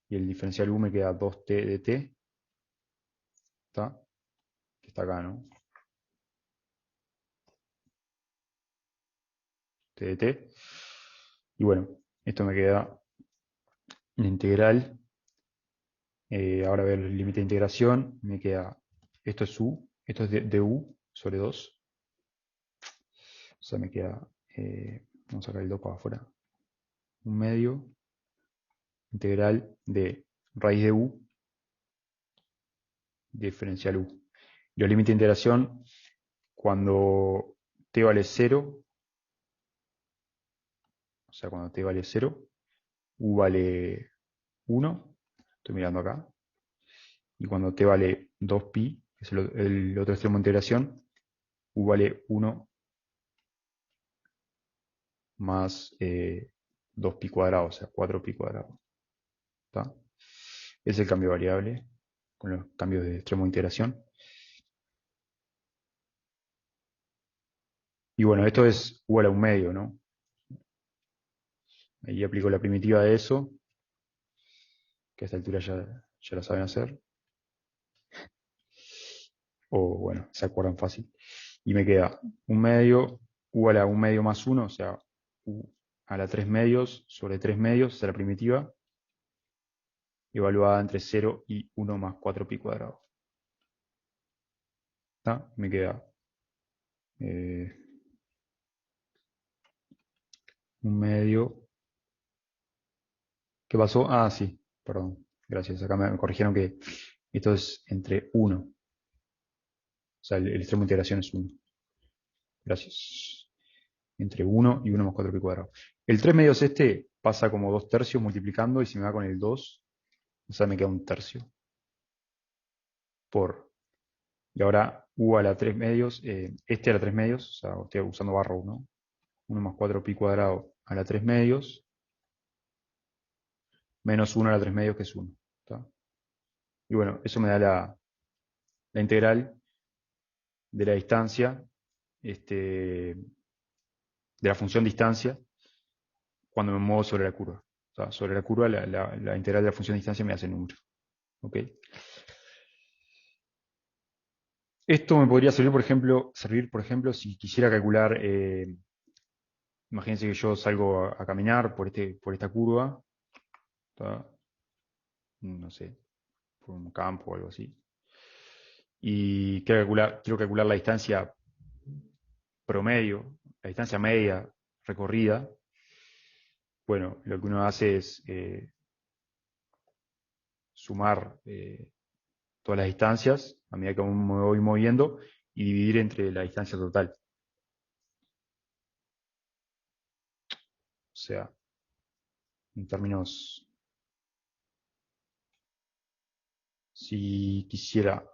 Y el diferencial u me queda 2t de t. ¿Está? Que está acá, ¿no? T de t. Y bueno, esto me queda la integral. Ahora ver el límite de integración. Me queda, esto es u, esto es de u sobre 2. O sea, me queda, vamos a sacar el 2 para afuera, un medio, integral de raíz de u, diferencial u. Y los límites de integración, cuando t vale 0, o sea, cuando t vale 0, u vale 1, estoy mirando acá, y cuando t vale 2pi, que es el otro extremo de integración, u vale 1 más 2pi cuadrado, o sea, 4pi cuadrado. ¿Está? Es el cambio de variable con los cambios de extremo de integración. Y bueno, esto es igual a un medio, ¿no? Ahí aplico la primitiva de eso, que a esta altura ya la saben hacer. O bueno, se acuerdan fácil. Y me queda un medio igual a un medio más 1, o sea, u a la 3 medios sobre 3 medios, esa es la primitiva, evaluada entre 0 y 1 más 4pi cuadrado. ¿Está? Me queda eh, un medio. ¿Qué pasó? Ah, sí, perdón, gracias. Acá me corrigieron que esto es entre 1, o sea, el extremo de integración es 1. Gracias. Entre 1 y 1 más 4pi cuadrado. El 3 medios este pasa como 2 tercios multiplicando y si me va con el 2, o sea, me queda un tercio. Por. Y ahora u a la 3 medios, este a la 3 medios, o sea, estoy usando barro, ¿no? 1 más 4pi cuadrado a la 3 medios, menos 1 a la 3 medios, que es 1. ¿Está? Y bueno, eso me da la integral de la distancia, de la función distancia, cuando me muevo sobre la curva. O sea, sobre la curva, la integral de la función distancia me hace número. ¿Ok? Esto me podría servir, por ejemplo, si quisiera calcular, imagínense que yo salgo a caminar por esta curva, ¿tá? No sé, por un campo o algo así, y quiero calcular la distancia promedio, la distancia media recorrida. Bueno, lo que uno hace es sumar todas las distancias a medida que me voy moviendo y dividir entre la distancia total. O sea, en términos, si quisiera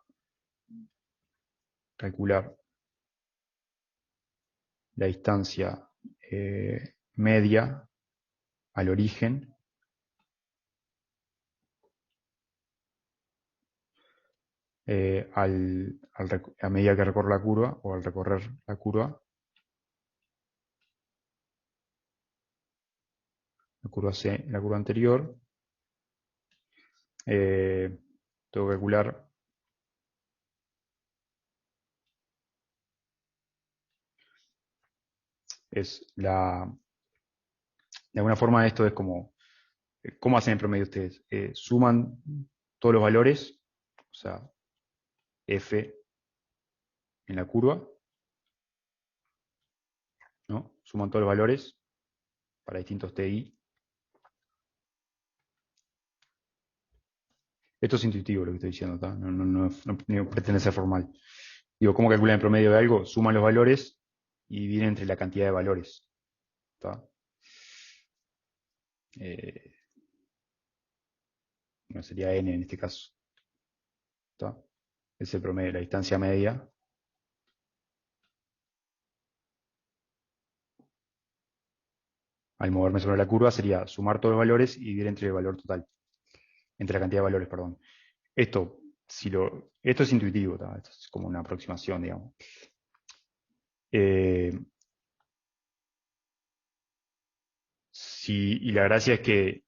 calcular la distancia media al origen, a medida que recorre la curva o al recorrer la curva C, la curva anterior, eh, tengo que calcular de alguna forma esto es como, ¿cómo hacen en promedio ustedes? Suman todos los valores, o sea, F en la curva, ¿no? Suman todos los valores para distintos TI. Esto es intuitivo lo que estoy diciendo, ¿tá? No pretende ser formal. Digo, ¿cómo calculan el promedio de algo? Suman los valores y dividen entre la cantidad de valores. ¿Tá? No sería n en este caso. ¿Tá? Es el promedio, la distancia media. Al moverme sobre la curva sería sumar todos los valores y dividir entre el valor total. Entre la cantidad de valores, perdón. Esto, esto es intuitivo, ¿tá? Esto es como una aproximación, digamos. Eh, y la gracia es que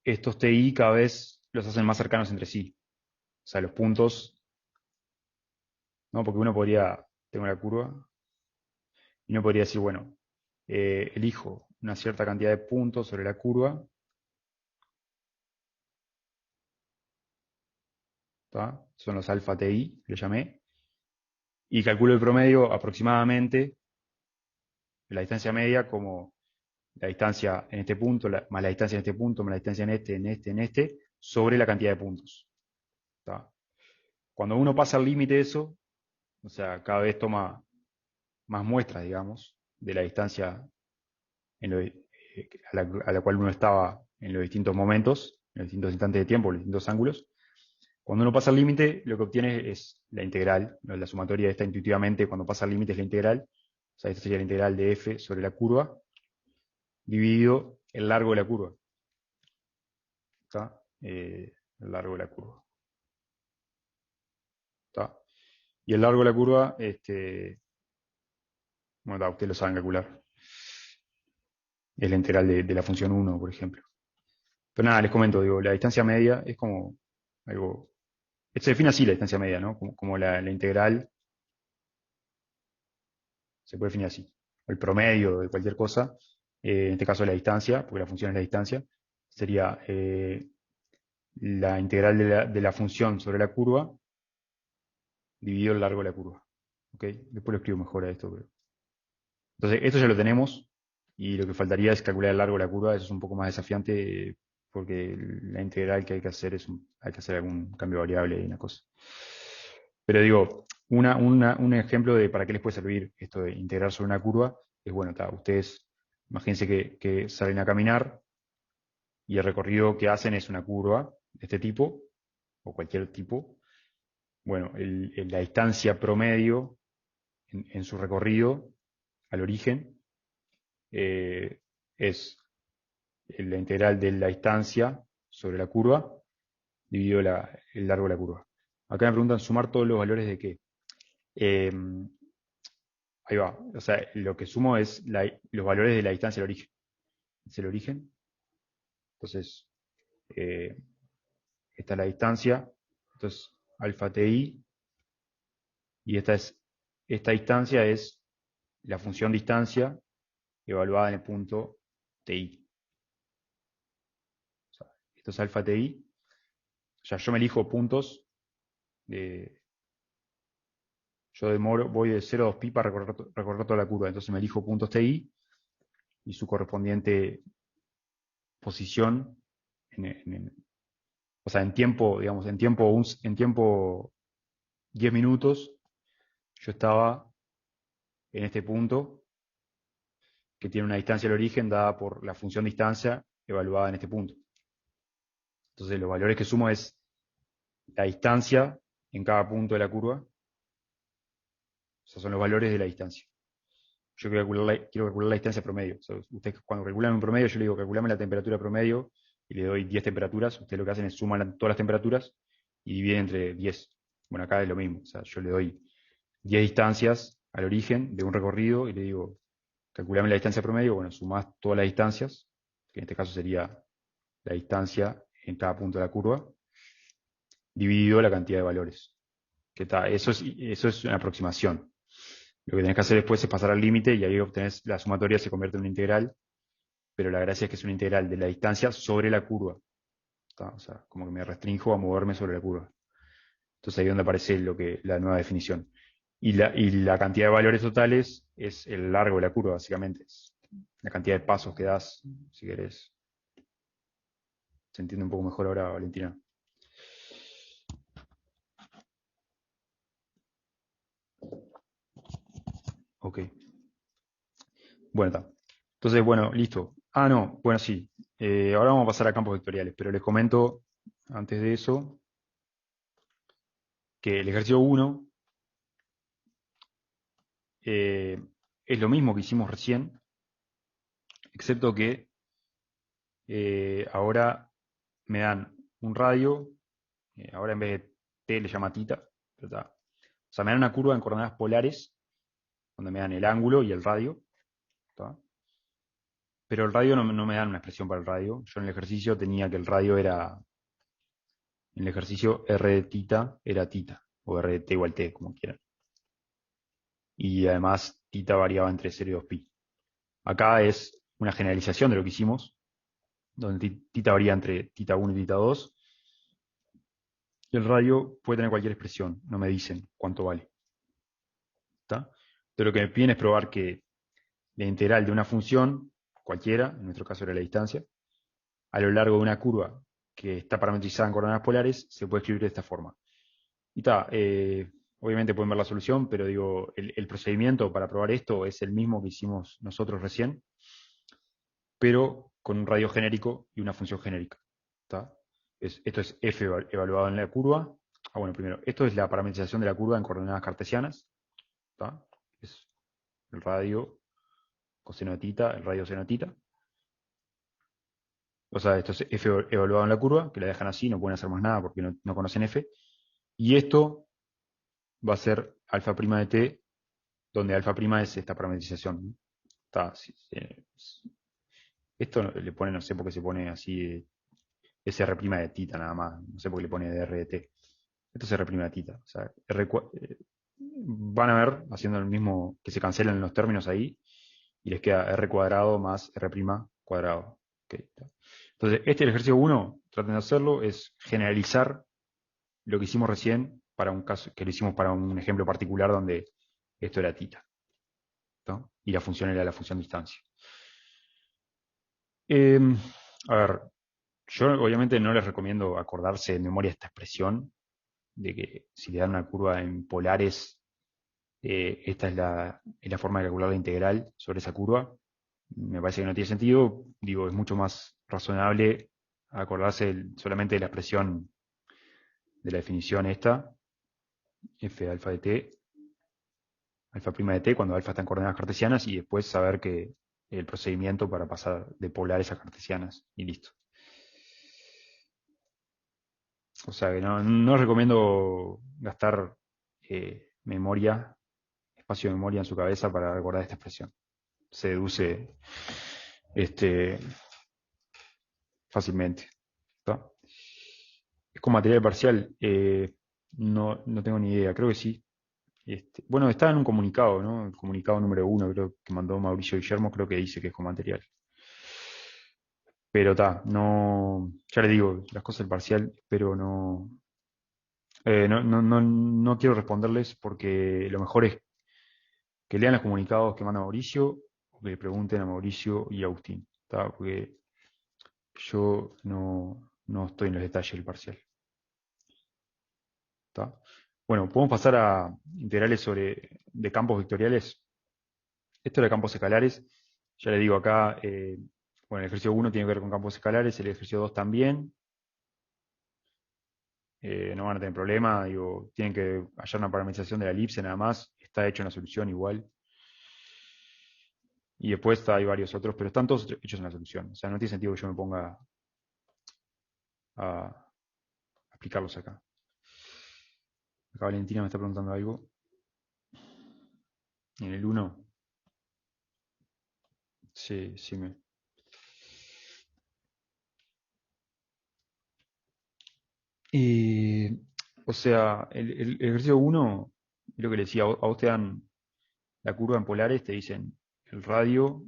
estos TI cada vez los hacen más cercanos entre sí. O sea, los puntos, ¿no? Porque tengo la curva, y uno podría decir, bueno, elijo una cierta cantidad de puntos sobre la curva, ¿tá? Son los alfa TI, le llamé, y calculo el promedio aproximadamente, la distancia media como la distancia en este punto, más la distancia en este punto, más la distancia en este, sobre la cantidad de puntos. ¿Tá? Cuando uno pasa el límite de eso, o sea, cada vez toma más muestras, digamos, de la distancia a la cual uno estaba en los distintos momentos, en los distintos instantes de tiempo, en los distintos ángulos, Cuando uno pasa el límite, lo que obtiene es la integral, ¿no? La sumatoria esta intuitivamente, cuando pasa el límite es la integral. O sea, esta sería la integral de f sobre la curva, dividido el largo de la curva. ¿Está? El largo de la curva. ¿Está? Y el largo de la curva, bueno, ustedes lo saben calcular. Es la integral de la función 1, por ejemplo. Pero nada, les comento, digo, la distancia media es como algo... Se define así la distancia media, ¿no? Como la integral se puede definir así. O el promedio de cualquier cosa, en este caso la distancia, porque la función es la distancia, sería la integral de la función sobre la curva dividido el largo de la curva. ¿Ok? Después lo escribo mejor a esto. Entonces, esto ya lo tenemos y lo que faltaría es calcular el largo de la curva. Eso es un poco más desafiante porque la integral que hay que hacer hay que hacer algún cambio de variable y una cosa. Pero digo, un ejemplo de para qué les puede servir esto de integrar sobre una curva es, bueno, ustedes imagínense que salen a caminar y el recorrido que hacen es una curva de este tipo, o cualquier tipo. Bueno, la distancia promedio en su recorrido al origen es la integral de la distancia sobre la curva dividido el largo de la curva. Acá me preguntan sumar todos los valores de qué. Eh, Ahí va. O sea, lo que sumo es los valores de la distancia al origen. Es el origen. Entonces, eh, esta es la distancia. Entonces, alfa ti. Y esta distancia es la función distancia evaluada en el punto ti. O sea, esto es alfa ti. O sea, yo me elijo puntos. Yo voy de 0 a 2pi para recorrer toda la curva. Entonces me elijo puntos ti y su correspondiente posición o sea, en tiempo, digamos, en tiempo 10 minutos, yo estaba en este punto que tiene una distancia al origen dada por la función distancia evaluada en este punto. Entonces los valores que sumo es la distancia en cada punto de la curva. O sea, son los valores de la distancia. Yo quiero calcular la distancia promedio. O sea, ustedes cuando calculan un promedio, yo le digo, calculame la temperatura promedio y le doy 10 temperaturas. Ustedes lo que hacen es suman todas las temperaturas y dividen entre 10. Bueno, acá es lo mismo. O sea, yo le doy 10 distancias al origen de un recorrido y le digo, calculame la distancia promedio. Bueno, sumás todas las distancias, que en este caso sería la distancia en cada punto de la curva, dividido la cantidad de valores. Eso es una aproximación. Lo que tenés que hacer después es pasar al límite y ahí obtenés la sumatoria, se convierte en una integral, pero la gracia es que es una integral de la distancia sobre la curva. ¿Está? O sea, como que me restrinjo a moverme sobre la curva. Entonces ahí es donde aparece la nueva definición. Y la cantidad de valores totales es el largo de la curva, básicamente. Es la cantidad de pasos que das, si querés. Se entiende un poco mejor ahora, Valentina. Ok. Bueno, está. Entonces, bueno, listo. Ah, no, bueno, sí. Ahora vamos a pasar a campos vectoriales, pero les comento antes de eso que el ejercicio 1 es lo mismo que hicimos recién, excepto que ahora me dan un radio, ahora en vez de t le llama tita, pero está. O sea, me dan una curva en coordenadas polares, donde me dan el ángulo y el radio, ¿está? Pero el radio no me dan una expresión para el radio. Yo en el ejercicio tenía que el radio en el ejercicio r de tita era tita, o r de t igual t, como quieran. Y además tita variaba entre 0 y 2pi. Acá es una generalización de lo que hicimos, donde tita varía entre tita 1 y tita 2. Y el radio puede tener cualquier expresión, no me dicen cuánto vale. ¿Está? Pero lo que me piden es probar que la integral de una función, cualquiera, en nuestro caso era la distancia, a lo largo de una curva que está parametrizada en coordenadas polares, se puede escribir de esta forma. Y está, obviamente pueden ver la solución, pero digo, el procedimiento para probar esto es el mismo que hicimos nosotros recién, pero con un radio genérico y una función genérica. ¿Está? Esto es f evaluado en la curva, bueno, primero, esto es la parametrización de la curva en coordenadas cartesianas. ¿Tá? Es el radio coseno de tita, el radio seno de tita. O sea, esto es f evaluado en la curva, que la dejan así, no pueden hacer más nada porque no conocen f. Y esto va a ser alfa prima de t, donde alfa prima es esta parametrización, ¿no? Está, esto le pone, no sé por qué se pone así, es R' de tita nada más, no sé por qué le pone dr de t. Esto es R' de tita. O sea, van a ver, haciendo el mismo, que se cancelan los términos ahí, y les queda r cuadrado más r' cuadrado. Okay, entonces, este es el ejercicio 1, traten de hacerlo, es generalizar lo que hicimos recién para un caso, que lo hicimos para un ejemplo particular donde esto era tita, ¿no? Y la función era la función distancia. A ver, yo obviamente no les recomiendo acordarse de memoria esta expresión, de que si le dan una curva en polares, esta es la forma de calcular la integral sobre esa curva. Me parece que no tiene sentido. Digo, es mucho más razonable acordarse solamente de la expresión de la definición esta, f de alfa de t, alfa prima de t, cuando alfa está en coordenadas cartesianas, y después saber que el procedimiento para pasar de polares a cartesianas, y listo. O sea que no recomiendo gastar memoria, espacio de memoria en su cabeza para recordar esta expresión. Se deduce este, fácilmente. ¿Está? ¿Es con material parcial? No tengo ni idea, creo que sí. Bueno, está en un comunicado, ¿no? El comunicado número 1, creo que mandó Mauricio Guillermo, creo que dice que es con material. Pero está, no, ya le digo, las cosas del parcial, pero no quiero responderles porque lo mejor es que lean los comunicados que manda Mauricio o que le pregunten a Mauricio y a Agustín, ¿tá? Porque yo no estoy en los detalles del parcial. ¿Tá? Bueno, podemos pasar a integrales de campos vectoriales. Esto de campos escalares, ya le digo acá, bueno, el ejercicio 1 tiene que ver con campos escalares, el ejercicio 2 también. No van a tener problema, digo, tienen que hallar una parametrización de la elipse nada más, está hecho en la solución igual. Y después hay varios otros, pero están todos hechos en la solución. O sea, no tiene sentido que yo me ponga a explicarlos acá. Acá Valentina me está preguntando algo. En el 1, sí, sí me. Eh, o sea, el ejercicio 1, lo que le decía, a vos te dan la curva en polares, te dicen el radio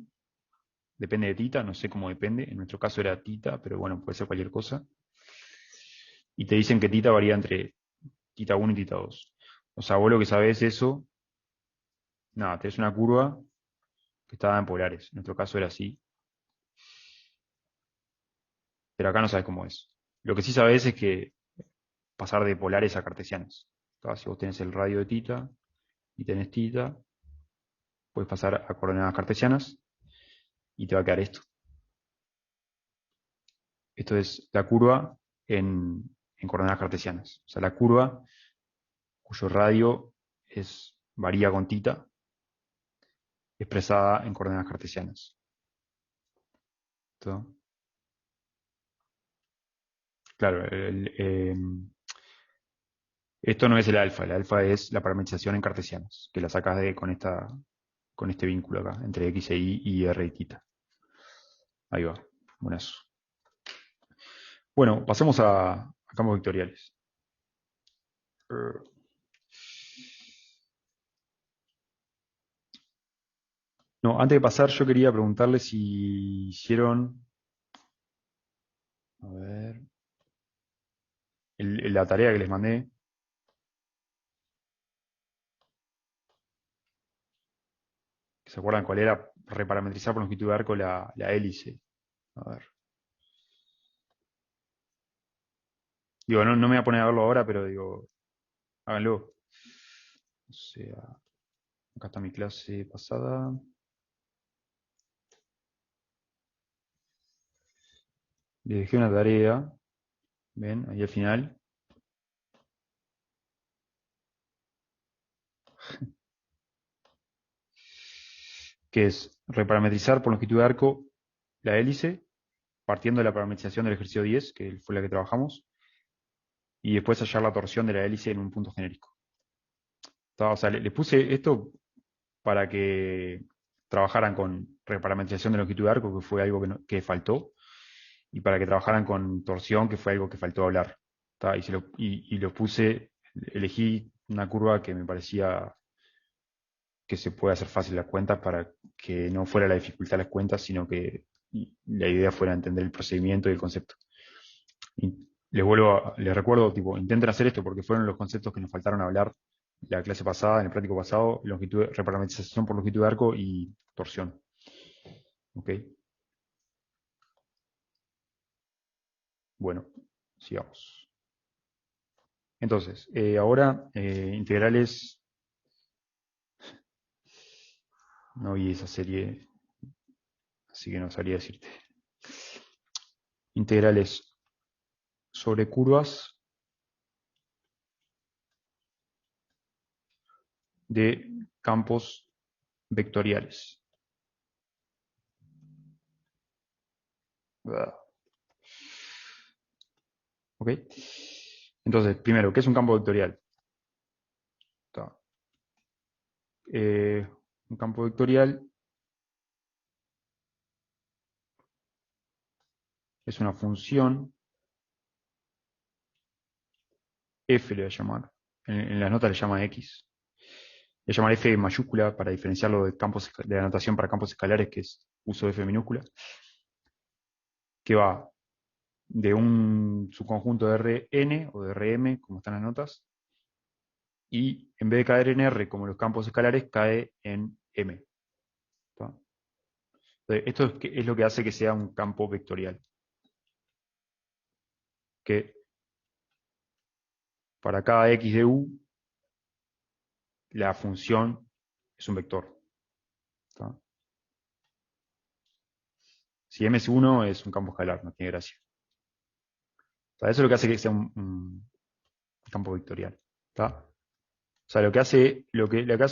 depende de tita, no sé cómo depende, en nuestro caso era tita, pero bueno, puede ser cualquier cosa. Y te dicen que tita varía entre tita 1 y tita 2. O sea, vos lo que sabés eso, nada, tenés una curva que está dada en polares, en nuestro caso era así, pero acá no sabes cómo es. Lo que sí sabés es que pasar de polares a cartesianas. Si vos tenés el radio de tita y tenés tita, puedes pasar a coordenadas cartesianas y te va a quedar esto. Esto es la curva en coordenadas cartesianas. O sea, la curva cuyo radio varía con tita, expresada en coordenadas cartesianas. ¿Todo? Claro, esto no es el alfa es la parametrización en cartesianas, que la sacas con este vínculo acá, entre x e y r y tita. Ahí va, buenazo. Bueno, pasemos a campos vectoriales. No, antes de pasar, yo quería preguntarle si hicieron, a ver, la tarea que les mandé, ¿se acuerdan cuál era? Reparametrizar por longitud de arco la hélice. A ver. Digo, no me voy a poner a verlo ahora, pero digo, háganlo. O sea, acá está mi clase pasada. Les dejé una tarea, ven, ahí al final. que es reparametrizar por longitud de arco la hélice, partiendo de la parametrización del ejercicio 10, que fue la que trabajamos, y después hallar la torsión de la hélice en un punto genérico. O sea, le puse esto para que trabajaran con reparametrización de longitud de arco, que fue algo que faltó, y para que trabajaran con torsión, que fue algo que faltó hablar. ¿Tá? Y lo puse, elegí una curva que me parecía que se puede hacer fácil las cuentas para que no fuera la dificultad las cuentas, sino que la idea fuera entender el procedimiento y el concepto. Y les recuerdo, tipo, intenten hacer esto porque fueron los conceptos que nos faltaron hablar la clase pasada, en el práctico pasado, reparametrización por longitud de arco y torsión. ¿Ok? Bueno, sigamos. Entonces, ahora integrales, no vi esa serie, así que no sabría decirte. Integrales sobre curvas de campos vectoriales. ¿Ok? Entonces, primero, ¿qué es un campo vectorial? Un campo vectorial es una función, f le voy a llamar, en la nota le llama x, le voy a llamar f mayúscula para diferenciarlo de la notación para campos escalares, que es uso de f minúscula, que va de un subconjunto de Rn o de Rm, como están las notas, y en vez de caer en R como los campos escalares, cae en M. ¿Tá? Entonces, esto es lo que hace que sea un campo vectorial. Que para cada x de u, la función es un vector. ¿Tá? Si M es 1 es un campo escalar, no tiene gracia. O sea, eso es lo que hace que sea un campo vectorial. ¿Tá? O sea, lo que hace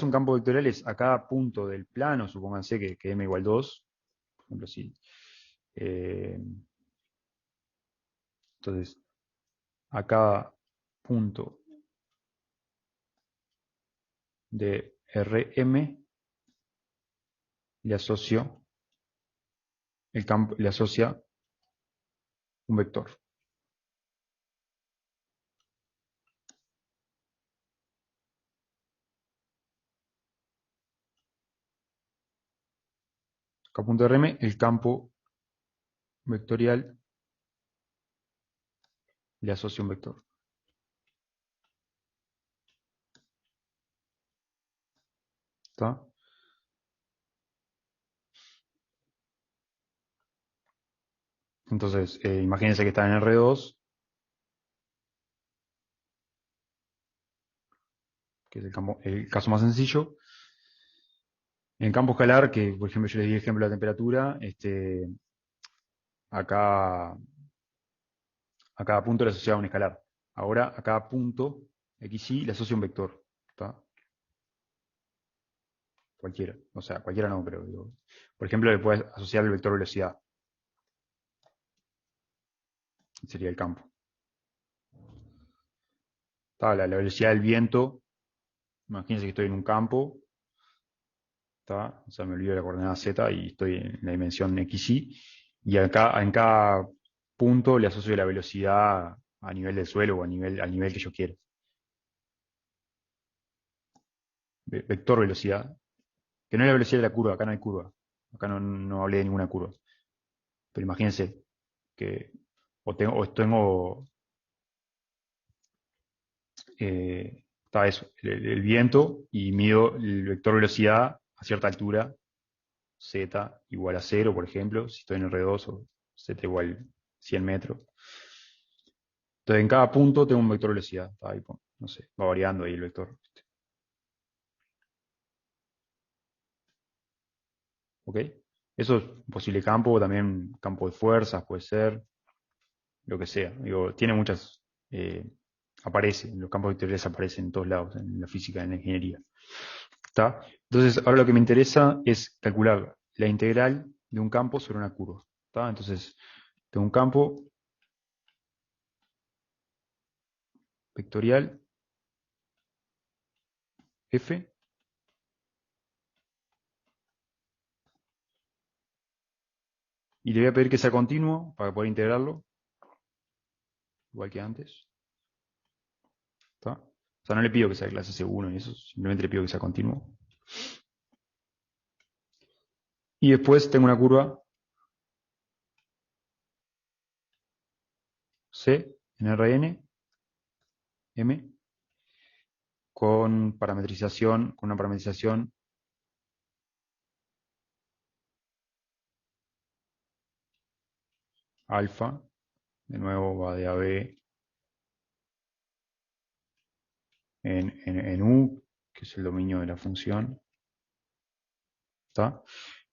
un campo vectorial es a cada punto del plano, supónganse que m igual 2, por ejemplo, si. Entonces, a cada punto de Rm le asocio le asocia un vector. Cada punto de Rm, el campo vectorial le asocia un vector. ¿Está? Entonces, imagínense que está en R2, que es el caso más sencillo. En campo escalar, que por ejemplo yo les di el ejemplo de la temperatura, acá a cada punto le asociaba un escalar. Ahora a cada punto, xy, le asocia un vector. ¿Está? Cualquiera. O sea, cualquiera no, pero digo, por ejemplo, le puedes asociar el vector velocidad. Sería el campo. ¿Está? La velocidad del viento. Imagínense que estoy en un campo. ¿Está? O sea, me olvido de la coordenada z y estoy en la dimensión xy. Y acá, en cada punto le asocio la velocidad a nivel del suelo o al nivel que yo quiero. Vector velocidad. Que no es la velocidad de la curva, acá no hay curva. Acá no hablé de ninguna curva. Pero imagínense que o tengo está eso, el viento, y mido el vector velocidad a cierta altura, z igual a 0, por ejemplo, si estoy en R2 o z igual 100 metros. Entonces en cada punto tengo un vector velocidad. Ahí, no sé, va variando ahí el vector. ¿Ok? Eso es un posible campo, también campo de fuerzas puede ser, lo que sea. Digo, tiene muchas aparece, los campos vectoriales aparecen en todos lados, en la física, en la ingeniería. ¿Está? Entonces, ahora lo que me interesa es calcular la integral de un campo sobre una curva. ¿Está? Entonces, tengo un campo vectorial f, y le voy a pedir que sea continuo para poder integrarlo, igual que antes. ¿Está? O sea, no le pido que sea de clase C1 y eso, simplemente le pido que sea continuo. Y después tengo una curva C en Rn, M, con una parametrización alfa, de nuevo va de AB en U, que es el dominio de la función. ¿Está?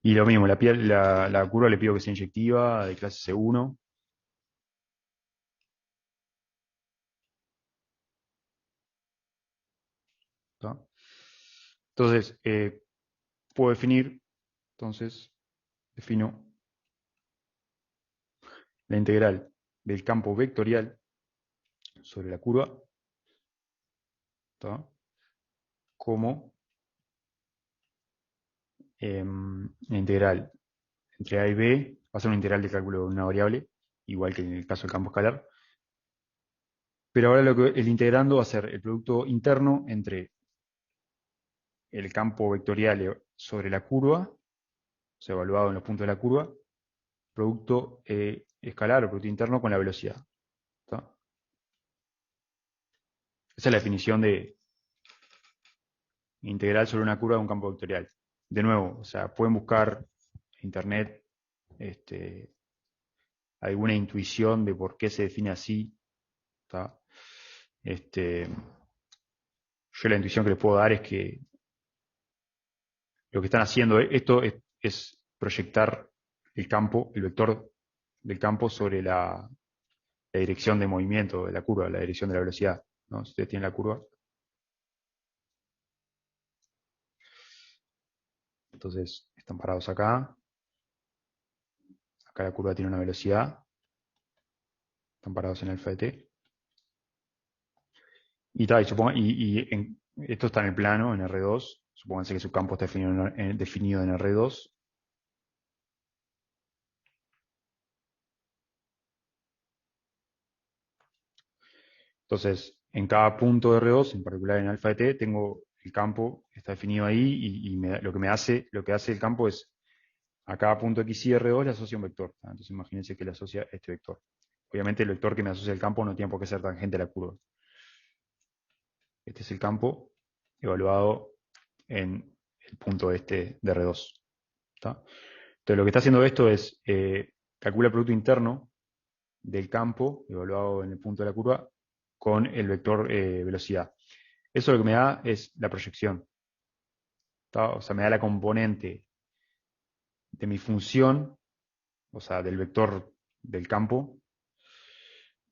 Y lo mismo, la curva le pido que sea inyectiva, de clase C1. ¿Está? Entonces, puedo definir, entonces, defino la integral del campo vectorial sobre la curva, ¿está? Como la integral entre A y B, va a ser una integral de cálculo de una variable, igual que en el caso del campo escalar. Pero ahora el integrando va a ser el producto interno entre el campo vectorial sobre la curva, o sea, evaluado en los puntos de la curva, producto escalar o producto interno con la velocidad. ¿Está? Esa es la definición de integral sobre una curva de un campo vectorial. De nuevo, o sea, pueden buscar en internet alguna intuición de por qué se define así. ¿Está? Yo la intuición que les puedo dar es que lo que están haciendo, esto es proyectar el campo, el vector del campo sobre la dirección de movimiento de la curva, la dirección de la velocidad, ¿no? Si ustedes tienen la curva, entonces están parados acá, acá la curva tiene una velocidad, están parados en alfa de t, y tal, esto está en el plano, en R2, supónganse que su campo está definido en R2, entonces en cada punto de R2, en particular en alfa de t, tengo el campo, está definido ahí, lo que hace el campo es a cada punto x y R2 le asocia un vector. Entonces imagínense que le asocia este vector. Obviamente el vector que me asocia el campo no tiene por qué ser tangente a la curva. Este es el campo evaluado en el punto este de R2. ¿Está? Entonces lo que está haciendo esto es calcula el producto interno del campo evaluado en el punto de la curva con el vector velocidad. Eso lo que me da es la proyección. ¿Está? O sea, me da la componente de mi función, o sea, del vector del campo,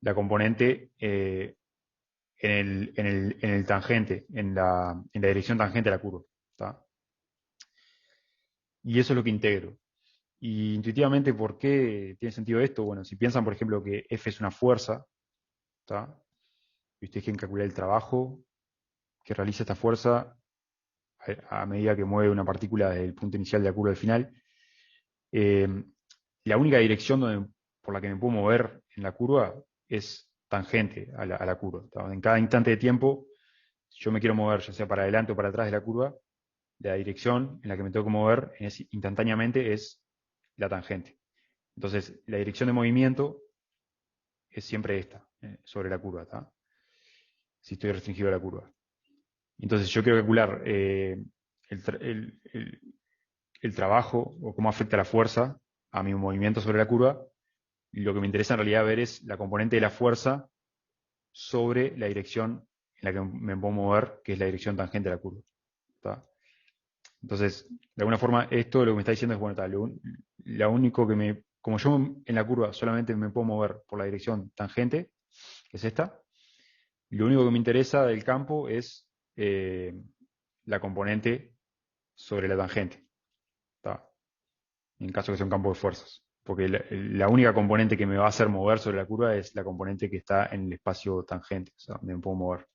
la componente en el tangente, en la dirección tangente a la curva. ¿Está? Y eso es lo que integro. Y intuitivamente, ¿por qué tiene sentido esto? Bueno, si piensan, por ejemplo, que F es una fuerza, ¿está? Y ustedes quieren calcular el trabajo que realiza esta fuerza a medida que mueve una partícula desde el punto inicial de la curva al final, eh, la única dirección por la que me puedo mover en la curva es tangente a la curva. ¿Está? En cada instante de tiempo, si yo me quiero mover ya sea para adelante o para atrás de la curva, la dirección en la que me tengo que mover instantáneamente es la tangente. Entonces, la dirección de movimiento es siempre esta, sobre la curva, ¿tá? Si estoy restringido a la curva. Entonces, yo quiero calcular el trabajo o cómo afecta la fuerza a mi movimiento sobre la curva. Y lo que me interesa en realidad ver es la componente de la fuerza sobre la dirección en la que me puedo mover, que es la dirección tangente a la curva. ¿Tá? Entonces, de alguna forma, esto lo que me está diciendo es, bueno, lo único como yo en la curva solamente me puedo mover por la dirección tangente, que es esta, Lo único que me interesa del campo es la componente sobre la tangente, ¿tá? En caso que sea un campo de fuerzas. Porque la única componente que me va a hacer mover sobre la curva es la componente que está en el espacio tangente, o sea, donde me puedo mover.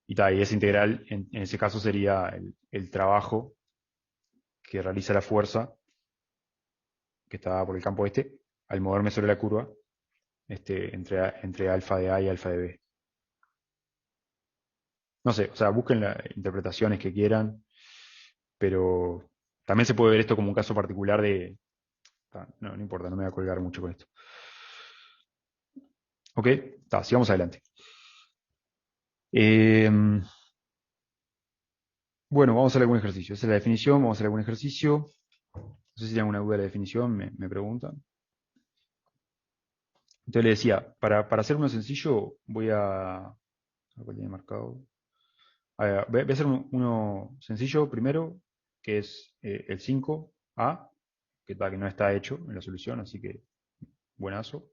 Y esa integral, en ese caso, sería el trabajo que realiza la fuerza que está por el campo este, al moverme sobre la curva, entre alfa de A y alfa de B. No sé, o sea, busquen las interpretaciones que quieran, pero también se puede ver esto como un caso particular de... No, no importa, no me voy a colgar mucho con esto. Ok, sigamos adelante. Eh, bueno, vamos a hacer algún ejercicio. Esa es la definición, vamos a hacer algún ejercicio. No sé si tienen alguna duda de la definición, me preguntan. Entonces le decía, para hacer uno sencillo, voy a... ¿Cuál tiene marcado? Voy a hacer uno sencillo primero, que es el 5A, que no está hecho en la solución, así que buenazo,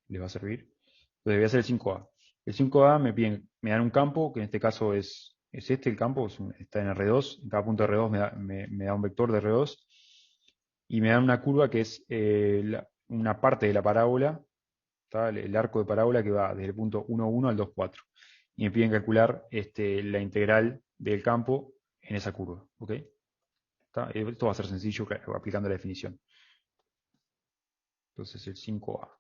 les va a servir. Entonces voy a hacer el 5A. El 5A me dan un campo, que en este caso es este el campo, está en R2, en cada punto de R2 me da un vector de R2, y me dan una curva que es una parte de la parábola, ¿tá? El arco de parábola que va desde el punto 1, 1 al 2, 4. Y me piden calcular la integral del campo en esa curva. ¿Ok? ¿Tá? Esto va a ser sencillo aplicando la definición. Entonces el 5A.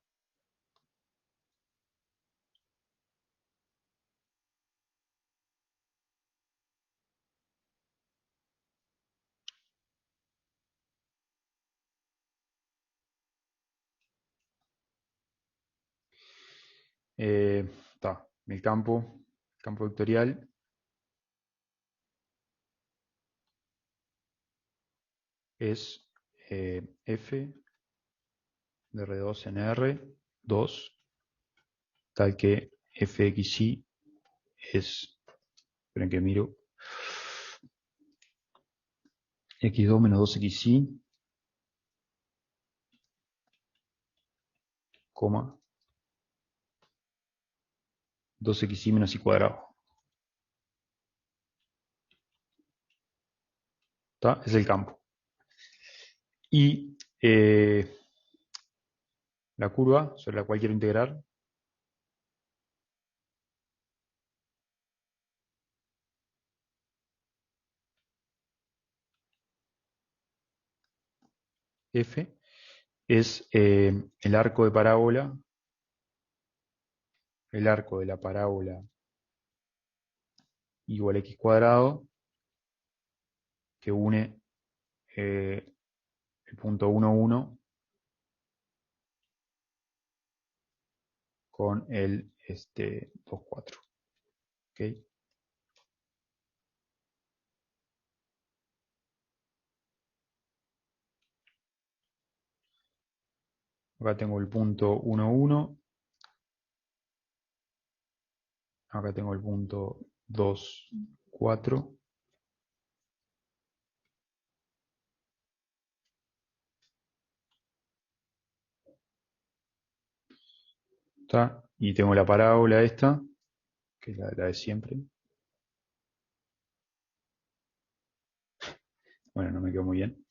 El campo vectorial es F de R2 en R2, tal que Fxy es, esperen que miro, x2 menos 2xy, coma, 2xy menos y cuadrado. ¿Tá? Es el campo. Y la curva sobre la cual quiero integrar f es el arco de la parábola igual a x cuadrado que une el punto 1, 1 con el 2, 4. ¿Okay? Acá tengo el punto 1, 1. Acá tengo el punto 2, 4. ¿Tá? Y tengo la parábola esta, que es la de siempre. Bueno, no me quedó muy bien.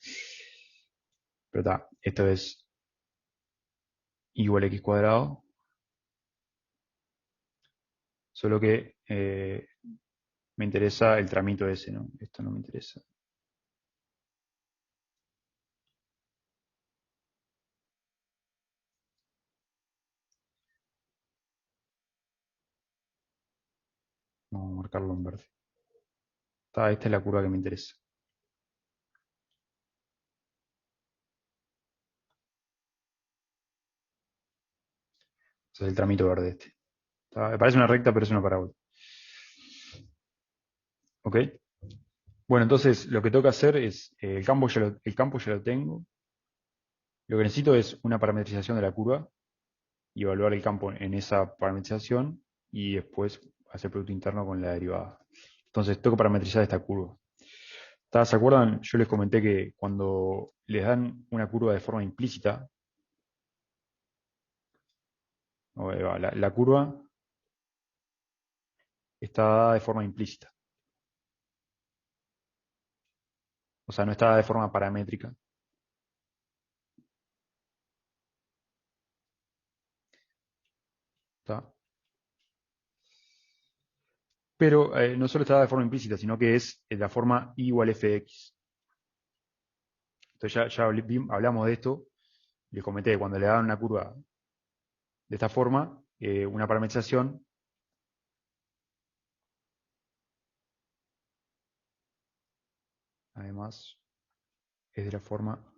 Pero está, esto es igual a x cuadrado. Solo que me interesa el tramito ese, ¿no? Esto no me interesa. Vamos a marcarlo en verde. Esta es la curva que me interesa. Ese es el tramito verde este. Me parece una recta, pero es una parábola. ¿Ok? Bueno, entonces lo que tengo que hacer es, el campo ya lo tengo. Lo que necesito es una parametrización de la curva y evaluar el campo en esa parametrización y después hacer producto interno con la derivada. Entonces tengo que parametrizar esta curva. ¿Se acuerdan? Yo les comenté que cuando les dan una curva de forma implícita, Ahí va, la curva está dada de forma implícita. O sea, no está dada de forma paramétrica. ¿Está? Pero no solo está dada de forma implícita, sino que es la forma y igual f de x. Entonces ya hablamos de esto. Les comenté que cuando le daban una curva de esta forma, una parametrización, además, es de la forma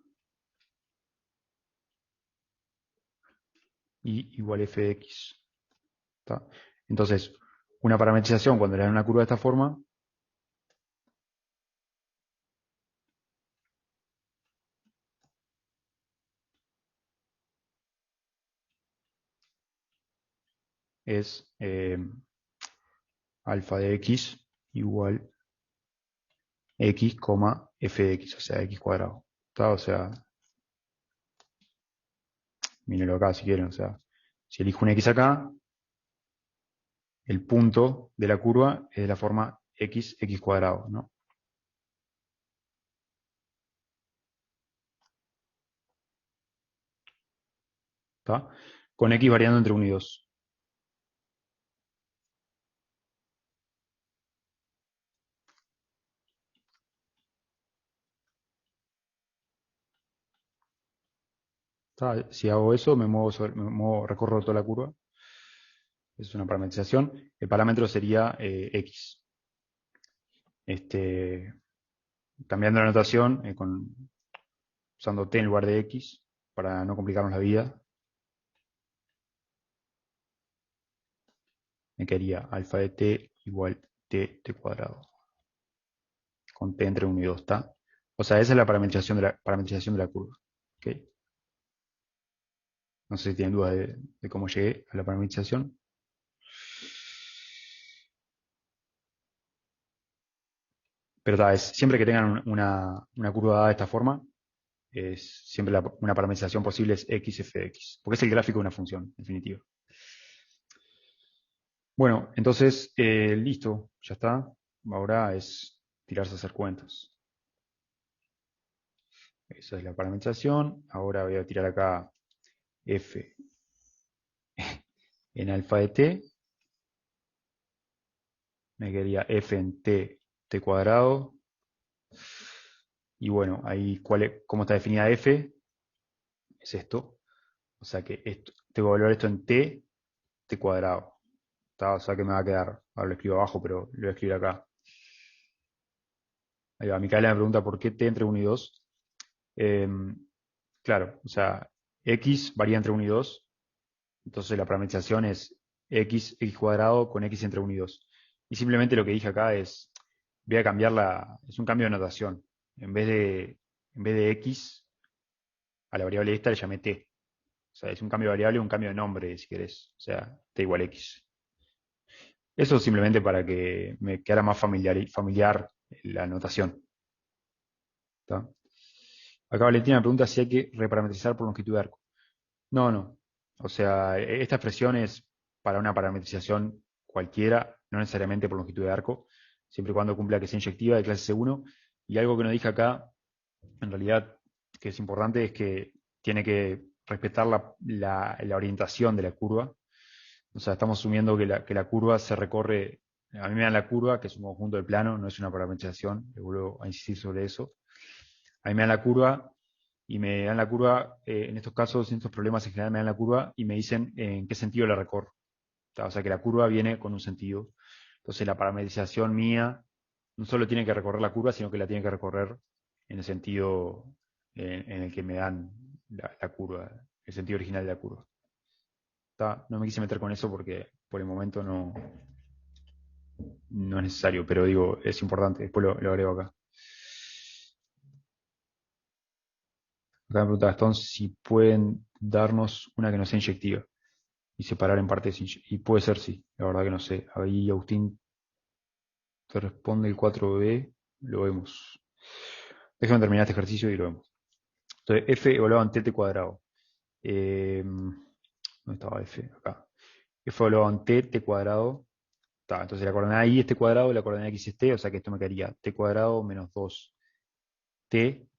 y igual f de x. ¿Está? Entonces, una parametrización cuando le dan una curva de esta forma es alfa de x igual x, f de x, o sea, x cuadrado. ¿Está? O sea, mírenlo acá si quieren. O sea, si elijo un x acá, el punto de la curva es de la forma x cuadrado, ¿no? ¿Está? Con x variando entre 1 y 2. ¿Está? Si hago eso, recorro toda la curva. Es una parametrización. El parámetro sería x. Este, cambiando la notación, usando t en lugar de x, para no complicarnos la vida, me quedaría alfa de t igual t cuadrado, con t entre 1 y 2, ¿está? O sea, esa es la parametrización de la curva. ¿Ok? No sé si tienen dudas de cómo llegué a la parametrización. Pero siempre que tengan una curva dada de esta forma, siempre una parametrización posible es x f de x, porque es el gráfico de una función, en definitiva. Bueno, entonces, listo, ya está. Ahora es tirarse a hacer cuentas. Esa es la parametrización. Ahora voy a tirar acá f en alfa de t. Me quedaría f en t cuadrado. Y bueno, ahí cómo está definida f, es esto. O sea que tengo que evaluar esto en t cuadrado. ¿Está? O sea que me va a quedar, ahora lo escribo abajo, pero lo voy a escribir acá. Ahí va, Micaela me pregunta por qué t entre 1 y 2. Claro, o sea, x varía entre 1 y 2. Entonces la parametrización es x cuadrado con x entre 1 y 2. Y simplemente lo que dije acá es, voy a cambiar es un cambio de notación. En vez de x, a la variable esta le llamé t. O sea, es un cambio de variable, un cambio de nombre, si querés. O sea, t igual x. Eso simplemente para que me quedara más familiar la notación. ¿Está? Acá Valentina me pregunta si hay que reparametrizar por longitud de arco. No, no. O sea, esta expresión es para una parametrización cualquiera, no necesariamente por longitud de arco, siempre y cuando cumpla que sea inyectiva de clase C1. Y algo que no dije acá, en realidad, que es importante, es que tiene que respetar la orientación de la curva. O sea, estamos asumiendo que la curva se recorre, a mí me dan la curva, que es un conjunto de plano, no es una parametrización, le vuelvo a insistir sobre eso. A mí me dan la curva y me dan la curva, en estos casos, en estos problemas en general me dan la curva y me dicen en qué sentido la recorro. O sea que la curva viene con un sentido. Entonces la parametrización mía no solo tiene que recorrer la curva, sino que la tiene que recorrer en el sentido en el que me dan la curva, el sentido original de la curva. No me quise meter con eso porque por el momento no es necesario, pero digo, es importante, después lo agrego acá. Acá me pregunta Gastón si pueden darnos una que no sea inyectiva y separar en partes. Y puede ser, sí, la verdad que no sé. Ahí Agustín te responde el 4B, lo vemos. Déjame terminar este ejercicio y lo vemos. Entonces, f evaluado en t cuadrado. ¿Dónde estaba f? Acá. f evaluado en t cuadrado. Entonces la coordenada y es t cuadrado, la coordenada x es t, o sea que esto me quedaría t cuadrado menos 2t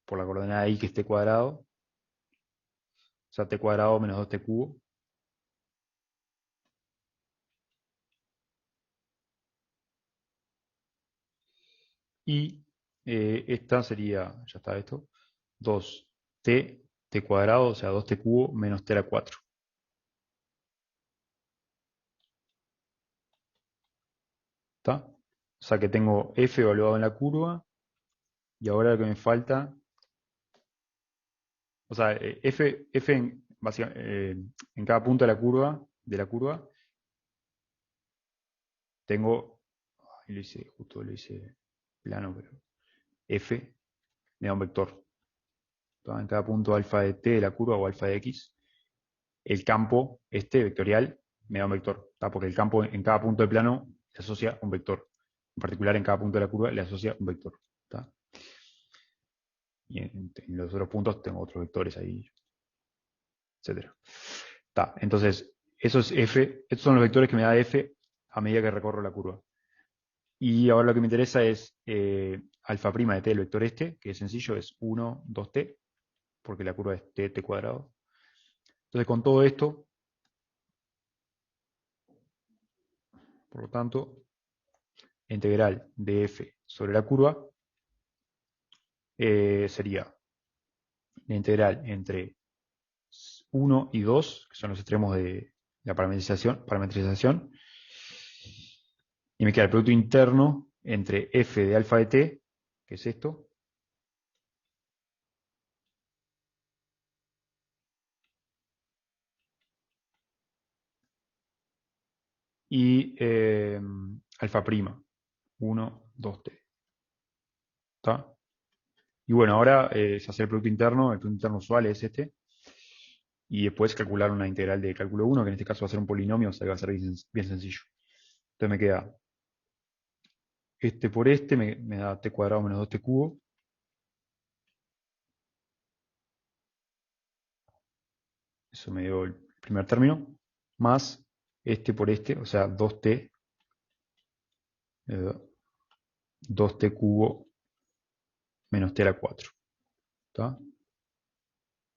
por la coordenada y que es t cuadrado, o sea t cuadrado menos 2t cubo. Y esta sería, ya está esto, 2t cuadrado, o sea 2t cubo menos t a la 4. ¿Está? O sea que tengo f evaluado en la curva, y ahora lo que me falta, o sea, f en cada punto de la curva, tengo, lo hice, justo lo hice plano, pero f me da un vector. ¿Está? En cada punto alfa de t de la curva o alfa de x, el campo este vectorial me da un vector, ¿está? Porque el campo en cada punto del plano le asocia un vector. En particular, en cada punto de la curva le asocia un vector. ¿Está? Y en los otros puntos tengo otros vectores ahí, etcétera. ¿Está? Entonces, eso es f, estos son los vectores que me da f a medida que recorro la curva. Y ahora lo que me interesa es alfa prima de t, el vector este, que es sencillo, es 1, 2t, porque la curva es t cuadrado. Entonces, con todo esto, por lo tanto, la integral de f sobre la curva sería la integral entre 1 y 2, que son los extremos de la parametrización, y me queda el producto interno entre f de alfa de t, que es esto, y alfa prima, 1, 2t. ¿Está? Y bueno, ahora es hacer el producto interno usual es este, y después calcular una integral de cálculo 1, que en este caso va a ser un polinomio, o sea que va a ser bien sencillo. Entonces me queda este por este, me da t cuadrado menos 2t cubo, eso me dio el primer término, más este por este, o sea 2t cubo menos t a la 4. ¿Está?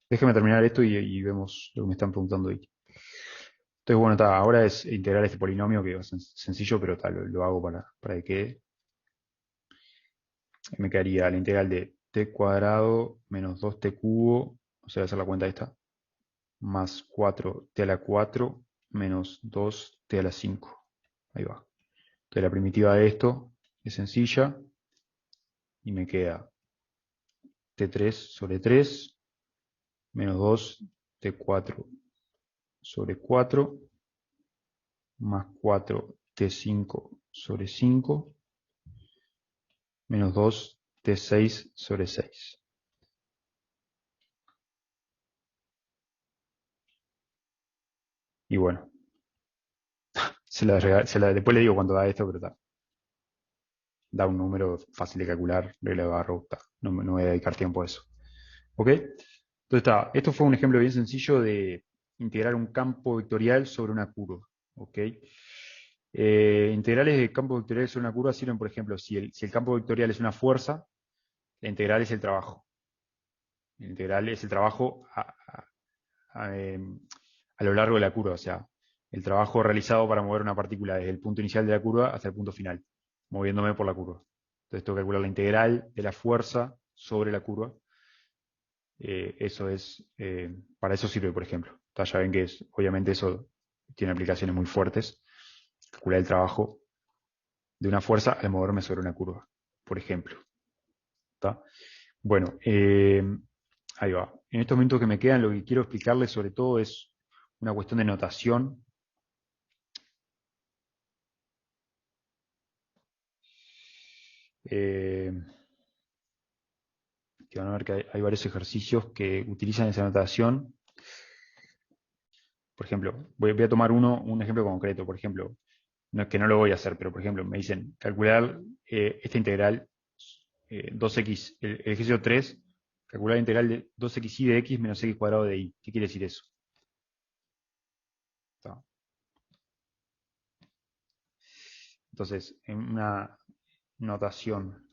Déjame terminar esto y vemos lo que me están preguntando ahí. Entonces, bueno, ahora es integrar este polinomio, que es sencillo, pero lo hago para que quede. Me quedaría la integral de t cuadrado menos 2t cubo, o sea, voy a hacer la cuenta esta, más 4t a la 4 menos 2t a la 5. Ahí va. Entonces la primitiva de esto es sencilla y me queda t3 sobre 3 menos 2t4 sobre 4 más 4t5 sobre 5 menos 2t6 sobre 6. Y bueno, después le digo cuánto da esto, pero da un número fácil de calcular, regla de Barrow, no voy a dedicar tiempo a eso. ¿Ok? Entonces esto fue un ejemplo bien sencillo de integrar un campo vectorial sobre una curva. ¿Ok? Integrales de campo vectorial sobre una curva sirven, por ejemplo, si el campo vectorial es una fuerza, la integral es el trabajo. La integral es el trabajo a lo largo de la curva, o sea, el trabajo realizado para mover una partícula desde el punto inicial de la curva hasta el punto final, moviéndome por la curva. Entonces tengo que calcular la integral de la fuerza sobre la curva. Para eso sirve, por ejemplo. Ya ven que obviamente eso tiene aplicaciones muy fuertes. Calcular el trabajo de una fuerza al moverme sobre una curva, por ejemplo. ¿Está? Bueno, ahí va. En estos minutos que me quedan, lo que quiero explicarles sobre todo es una cuestión de notación. Eh, que van a ver que hay varios ejercicios que utilizan esa notación. Por ejemplo, voy a tomar un ejemplo concreto. Por ejemplo, que no lo voy a hacer, pero por ejemplo, me dicen calcular esta integral 2x, el ejercicio 3, calcular la integral de 2xy de x menos x cuadrado de y. ¿Qué quiere decir eso? ¿Está? Entonces, en una notación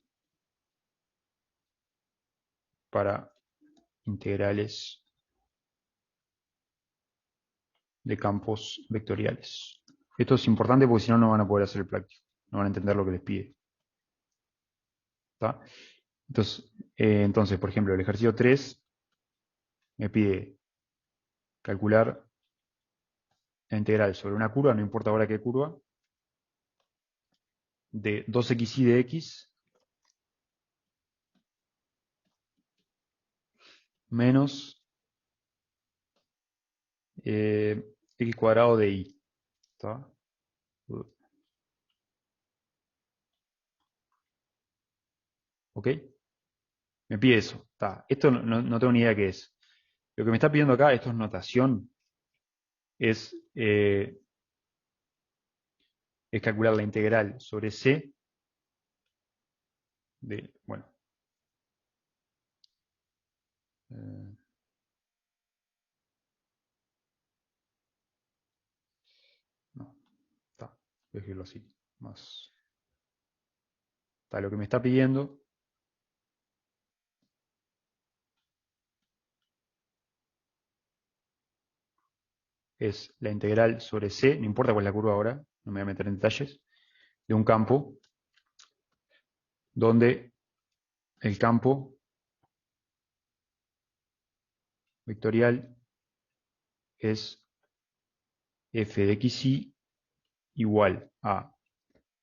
para integrales de campos vectoriales. Esto es importante porque si no, no van a poder hacer el práctico. No van a entender lo que les pide. ¿Está? Entonces, por ejemplo, el ejercicio 3 me pide calcular la integral sobre una curva, no importa ahora qué curva, de 2xy de x menos x cuadrado de y. ¿Está? ¿Ok? Me pide eso. ¿Está? Esto no tengo ni idea qué es. Lo que me está pidiendo acá, esto es notación, es calcular la integral sobre c de, bueno, eh, no, está, voy a escribirlo así, más. Está, lo que me está pidiendo es la integral sobre c, no importa cuál es la curva ahora, no me voy a meter en detalles, de un campo donde el campo vectorial es f de xy igual a,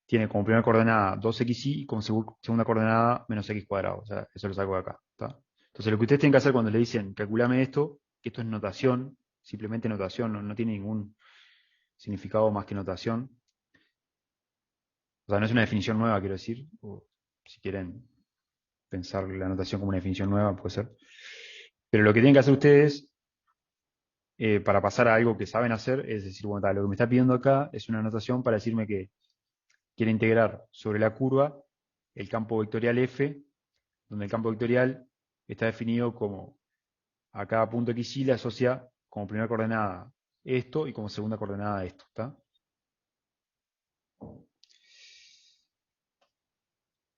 tiene como primera coordenada 2xy y como segunda coordenada menos x cuadrado. O sea, eso lo saco de acá. ¿Está? Entonces lo que ustedes tienen que hacer cuando le dicen calculame esto, que esto es notación, simplemente notación, no tiene ningún significado más que notación. O sea, no es una definición nueva, quiero decir. O si quieren pensar la notación como una definición nueva, puede ser. Pero lo que tienen que hacer ustedes para pasar a algo que saben hacer es decir, bueno, lo que me está pidiendo acá es una notación para decirme que quiere integrar sobre la curva el campo vectorial f, donde el campo vectorial está definido como a cada punto xy le asocia como primera coordenada esto y como segunda coordenada esto. ¿Está?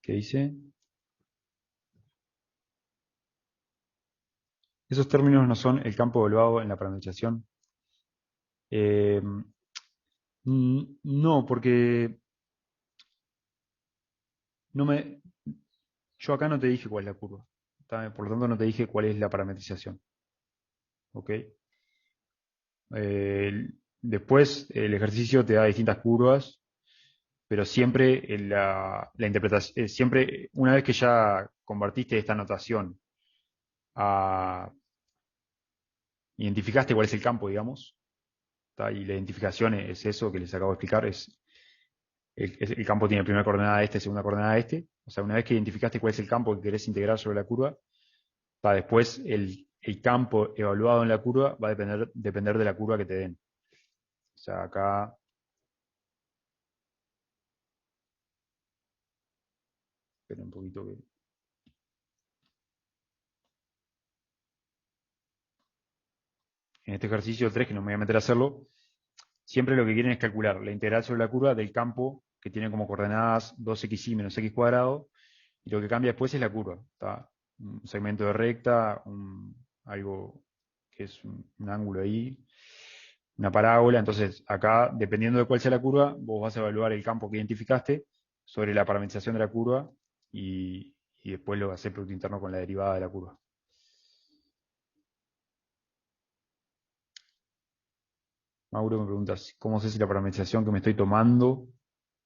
¿Qué dice? Esos términos no son el campo evaluado en la parametrización. Eh, no, porque no me, yo acá no te dije cuál es la curva. ¿Está? Por lo tanto, no te dije cuál es la parametrización. ¿Ok? Después, el ejercicio te da distintas curvas, pero siempre la interpretación, siempre, una vez que ya convertiste esta notación a, identificaste cuál es el campo, digamos, ¿tá? Y la identificación es eso que les acabo de explicar, el campo tiene primera coordenada este, segunda coordenada este, o sea, una vez que identificaste cuál es el campo que querés integrar sobre la curva, después el campo evaluado en la curva va a depender de la curva que te den. O sea, acá, espera un poquito que... En este ejercicio 3, que no me voy a meter a hacerlo, siempre lo que quieren es calcular la integral sobre la curva del campo que tiene como coordenadas 2xy menos x cuadrado, y lo que cambia después es la curva. ¿Está? Un segmento de recta, algo que es un ángulo ahí, una parábola. Entonces, acá, dependiendo de cuál sea la curva, vos vas a evaluar el campo que identificaste sobre la parametrización de la curva y después lo vas a hacer producto interno con la derivada de la curva. Mauro me pregunta, ¿cómo sé si la parametrización que me estoy tomando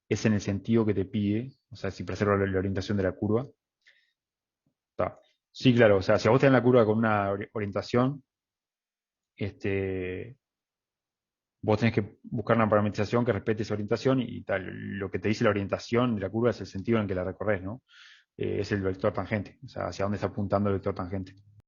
es en el sentido que te pide? O sea, si preserva la orientación de la curva. Está. Sí, claro, o sea, si a vos te dan la curva con una orientación, vos tenés que buscar una parametrización que respete esa orientación y tal. Lo que te dice la orientación de la curva es el sentido en que la recorres, ¿no? Es el vector tangente, o sea, hacia dónde está apuntando el vector tangente.